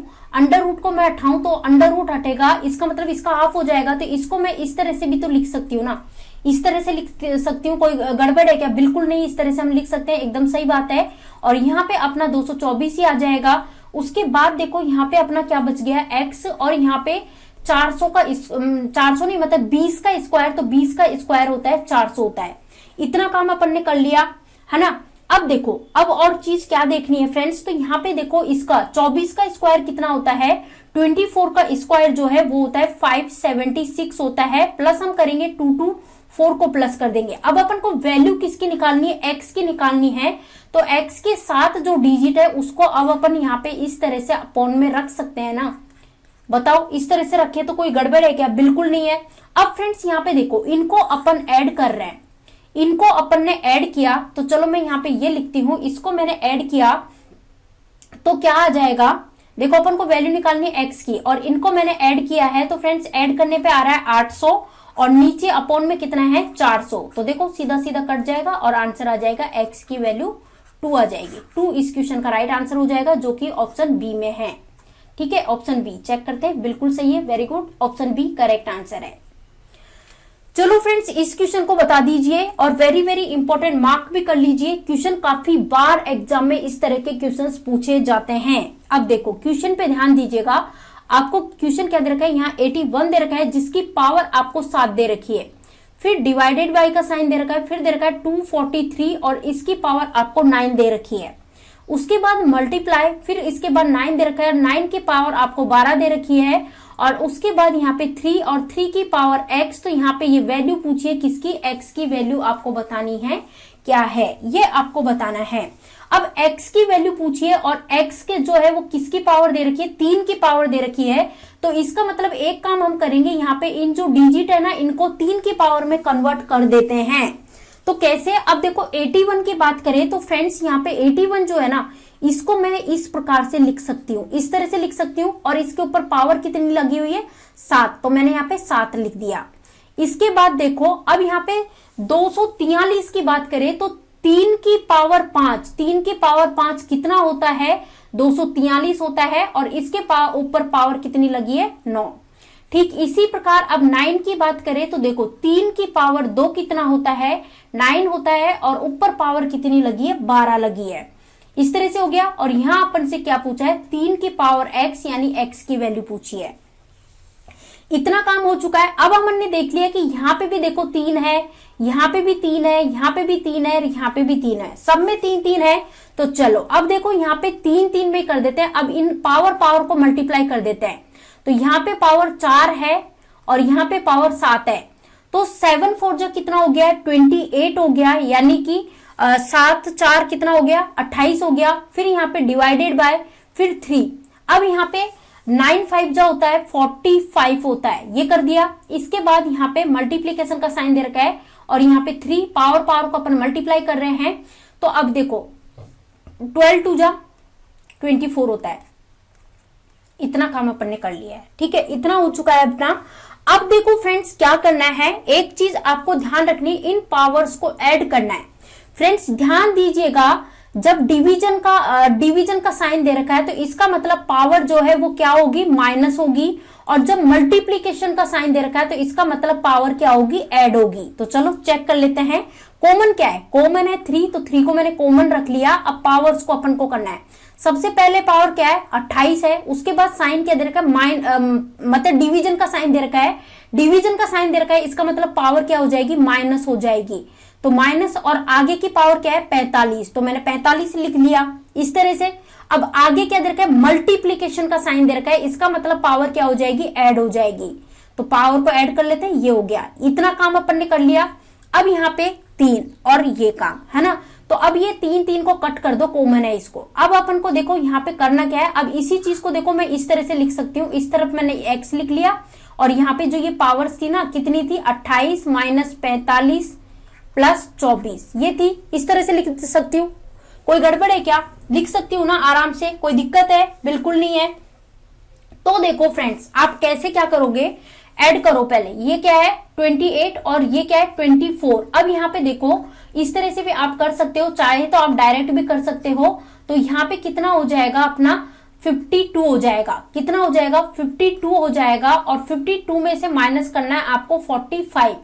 तो अंडर रूट हटेगा, इसका मतलब इसका हाफ हो जाएगा। तो इसको मैं इस तरह से भी तो लिख सकती हूँ ना, इस तरह से लिख सकती हूँ। कोई गड़बड़ है क्या? बिल्कुल नहीं, इस तरह से हम लिख सकते हैं, एकदम सही बात है। और यहाँ पे अपना 224 ही आ जाएगा। उसके बाद देखो यहाँ पे अपना क्या बच गया है, x, और यहाँ पे 400 का 400 नहीं मतलब 20 का स्क्वायर, तो 20 का स्क्वायर होता है 400 होता है। इतना काम अपन ने कर लिया है ना। अब देखो, अब और चीज क्या देखनी है फ्रेंड्स, तो यहाँ पे देखो इसका 24 का स्क्वायर कितना होता है, 24 का स्क्वायर जो है वो होता है 576 होता है। प्लस हम करेंगे 2 4 को प्लस कर देंगे। अब अपन को वैल्यू किसकी निकालनी है, x की निकालनी है। तो x के साथ जो डिजिट है उसको अब अपन यहाँ पे इस तरह से अपॉन में रख सकते हैं ना। बताओ, इस तरह से रखे तो कोई गड़बड़ है क्या? बिल्कुल नहीं है। अब फ्रेंड्स यहाँ पे देखो, इनको अपन ऐड कर रहे हैं, इनको अपन ने ऐड किया, तो चलो मैं यहाँ पे ये लिखती हूं, इसको मैंने ऐड किया तो क्या आ जाएगा, देखो अपन को वैल्यू निकालनी है x की, और इनको मैंने ऐड किया है। तो फ्रेंड्स ऐड करने पे आ रहा है 800, और नीचे अपॉन में कितना है 400। तो देखो सीधा सीधा कट जाएगा और आंसर आ जाएगा x की वैल्यू 2 आ जाएगी। 2 इस क्वेश्चन का राइट आंसर हो जाएगा, जो कि ऑप्शन बी में है। ठीक है, ऑप्शन बी चेक करते हैं, बिल्कुल सही है, very good, option B correct answer है। चलो फ्रेंड्स, इस क्वेश्चन को बता दीजिए और वेरी वेरी इंपॉर्टेंट मार्क भी कर लीजिए। क्वेश्चन काफी बार एग्जाम में इस तरह के क्वेश्चंस पूछे जाते हैं। अब देखो क्वेश्चन पे ध्यान दीजिएगा, आपको क्वेश्चन क्या दे रखा है, यहाँ 81 दे रखा है, जिसकी पावर आपको 7 दे रखी है। फिर डिवाइडेड बाय का साइन दे रखा है, फिर दे रखा है 243 और इसकी पावर आपको 9 दे रखी है। उसके बाद मल्टीप्लाई, फिर इसके बाद 9 दे रखा है, 9 की पावर आपको 12 दे रखी है, और उसके बाद यहाँ पे 3 और 3 की पावर x। तो यहाँ पे ये वैल्यू पूछिए किसकी, x की वैल्यू आपको बतानी है क्या है, ये आपको बताना है। अब x की वैल्यू पूछिए और x के जो है वो किसकी पावर दे रखी है, 3 की पावर दे रखी है। तो इसका मतलब एक काम हम करेंगे, यहाँ पे इन जो डिजिट है ना, इनको 3 की पावर में कन्वर्ट कर देते हैं। तो कैसे, अब देखो 81 की बात करें तो फ्रेंड्स यहाँ पे 81 जो है ना, इसको मैं इस प्रकार से लिख सकती हूँ, इस तरह से लिख सकती हूँ, और इसके ऊपर पावर कितनी लगी हुई है, 7, तो मैंने यहाँ पे 7 लिख दिया। इसके बाद देखो, अब यहाँ पे 243 की बात करें तो 3 की पावर 5, 3 की पावर 5 कितना होता है, 243 होता है, और इसके ऊपर पावर कितनी लगी है, 9। ठीक इसी प्रकार अब 9 की बात करें तो देखो 3 की पावर 2 कितना होता है, 9 होता है, और ऊपर पावर कितनी लगी है, 12 लगी है। इस तरह से हो गया। और यहां अपन से क्या पूछा है, 3 की पावर x यानी x की वैल्यू पूछी है। इतना काम हो चुका है। अब हमने देख लिया कि यहाँ पे भी देखो 3 है, यहाँ पे भी 3 है, यहाँ पे भी 3 है, यहाँ पे भी 3 है, सब में 3 3 है। तो चलो अब देखो यहाँ पे 3 3 में कर देते हैं। अब इन पावर को मल्टीप्लाई कर देते हैं। तो यहाँ पे पावर 4 है और यहाँ पे पावर 7 है। तो 7 4 जो कितना हो गया, 28 हो गया, यानी कि 7 4 कितना हो गया, 28 हो गया। फिर यहाँ पे डिवाइडेड बाय, फिर 3। अब यहाँ पे 9 5 जो होता है 45 होता है, ये कर दिया। इसके बाद यहाँ पे मल्टीप्लीकेशन का साइन दे रखा है, और यहाँ पे 3 पावर को अपन मल्टीप्लाई कर रहे हैं। तो अब देखो 12 2 जा 24 होता है। इतना काम अपन ने कर लिया है। ठीक है, इतना हो चुका है अपना। अब देखो फ्रेंड्स क्या करना है, एक चीज आपको ध्यान रखनी, इन पावर्स को ऐड करना है। फ्रेंड्स ध्यान दीजिएगा, जब डिवीजन का साइन दे रखा है तो इसका मतलब पावर जो है वो क्या होगी, माइनस होगी, और जब मल्टीप्लीकेशन का साइन दे रखा है तो इसका मतलब पावर क्या होगी, ऐड होगी। तो चलो चेक कर लेते हैं। कॉमन क्या है, कॉमन है 3, तो 3 को मैंने कॉमन रख लिया। अब पावर्स को अपन को करना है। सबसे पहले पावर क्या है, 28 है। उसके बाद साइन क्या दे रखा है, मतलब डिवीजन का साइन दे रखा है, डिवीजन का साइन दे रखा है, इसका मतलब पावर क्या हो जाएगी, माइनस हो जाएगी। तो माइनस, और आगे की पावर क्या है 45, तो मैंने 45 लिख लिया इस तरह से। अब आगे क्या दे रखा है, मल्टीप्लीकेशन का साइन दे रखा है, इसका मतलब पावर क्या हो जाएगी, ऐड हो जाएगी। तो पावर को ऐड कर लेते हैं, ये हो गया। इतना काम अपन ने कर लिया। अब यहाँ पे 3 और ये काम है ना, तो अब ये 3 3 को कट कर दो, कॉमन है इसको। अब अपन को देखो यहाँ पे करना क्या है, अब इसी चीज को देखो मैं इस तरह से लिख सकती हूँ। इस तरफ मैंने x लिख लिया, और यहाँ पे जो ये पावर्स थी ना, कितनी थी, 28 माइनस 45 प्लस 24, ये थी। इस तरह से लिख सकती हूँ, कोई गड़बड़ है क्या, लिख सकती हूँ ना आराम से, कोई दिक्कत है, बिल्कुल नहीं है। तो देखो फ्रेंड्स, आप कैसे क्या करोगे, ऐड करो पहले, ये क्या है 28 और ये क्या है 24। अब यहाँ पे देखो इस तरह से भी आप कर सकते हो, चाहे तो आप डायरेक्ट भी कर सकते हो। तो यहाँ पे कितना हो जाएगा अपना 52 हो जाएगा, कितना हो जाएगा 52 हो जाएगा। और 52 में से माइनस करना है आपको 45।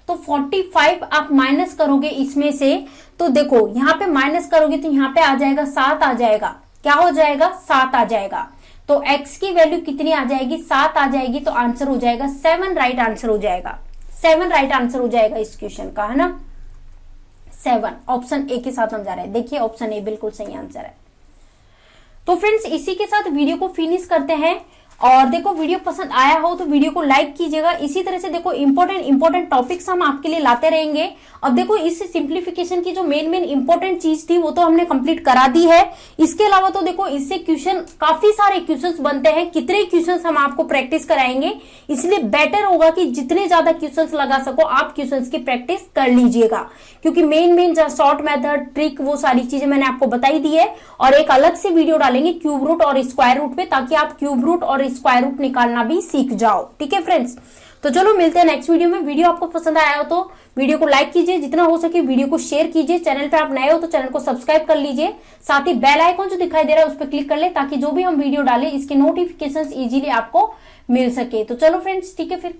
तो 45 आप माइनस करोगे इसमें से, तो देखो यहाँ पे माइनस करोगे तो यहाँ पे आ जाएगा 7 आ जाएगा, क्या हो जाएगा 7 आ जाएगा। तो x की वैल्यू कितनी आ जाएगी 7 आ जाएगी। तो आंसर हो जाएगा 7 राइट आंसर हो जाएगा, 7 राइट आंसर हो जाएगा इस क्वेश्चन का, है ना 7। ऑप्शन ए के साथ हम जा रहे हैं, देखिए ऑप्शन ए बिल्कुल सही आंसर है। तो फ्रेंड्स इसी के साथ वीडियो को फिनिश करते हैं। और देखो वीडियो पसंद आया हो तो वीडियो को लाइक कीजिएगा। इसी तरह से देखो इंपॉर्टेंट टॉपिक्स हम आपके लिए लाते रहेंगे। अब देखो इस सिंप्लीफिकेशन की जो मेन इंपॉर्टेंट चीज थी वो तो हमने कंप्लीट करा दी है। इसके अलावा तो देखो इससे क्वेश्चन, काफी सारे क्वेश्चंस बनते हैं, कितने क्वेश्चंस हम आपको प्रैक्टिस कराएंगे। इसलिए बेटर होगा कि जितने ज्यादा क्वेश्चंस लगा सको आप क्वेश्चंस की प्रैक्टिस कर लीजिएगा, क्योंकि मेन शॉर्ट मेथड ट्रिक वो सारी चीजें मैंने आपको बताई दी है। और एक अलग से वीडियो डालेंगे क्यूब रूट और स्क्वायर रूट पे, ताकि आप क्यूब रूट और स्क्वायर रूट निकालना भी सीख जाओ। ठीक है फ्रेंड्स, तो चलो मिलते हैं नेक्स्ट वीडियो में। वीडियो आपको पसंद आया हो तो वीडियो को लाइक कीजिए, जितना हो सके वीडियो को शेयर कीजिए। चैनल पे आप नए हो तो चैनल को सब्सक्राइब कर लीजिए। साथ ही बेल आइकन जो दिखाई दे रहा है उस पर क्लिक कर ले, ताकि जो भी हम वीडियो डालें इसके नोटिफिकेशंस इजीली आपको मिल सके। तो चलो फ्रेंड्स ठीक है फिर।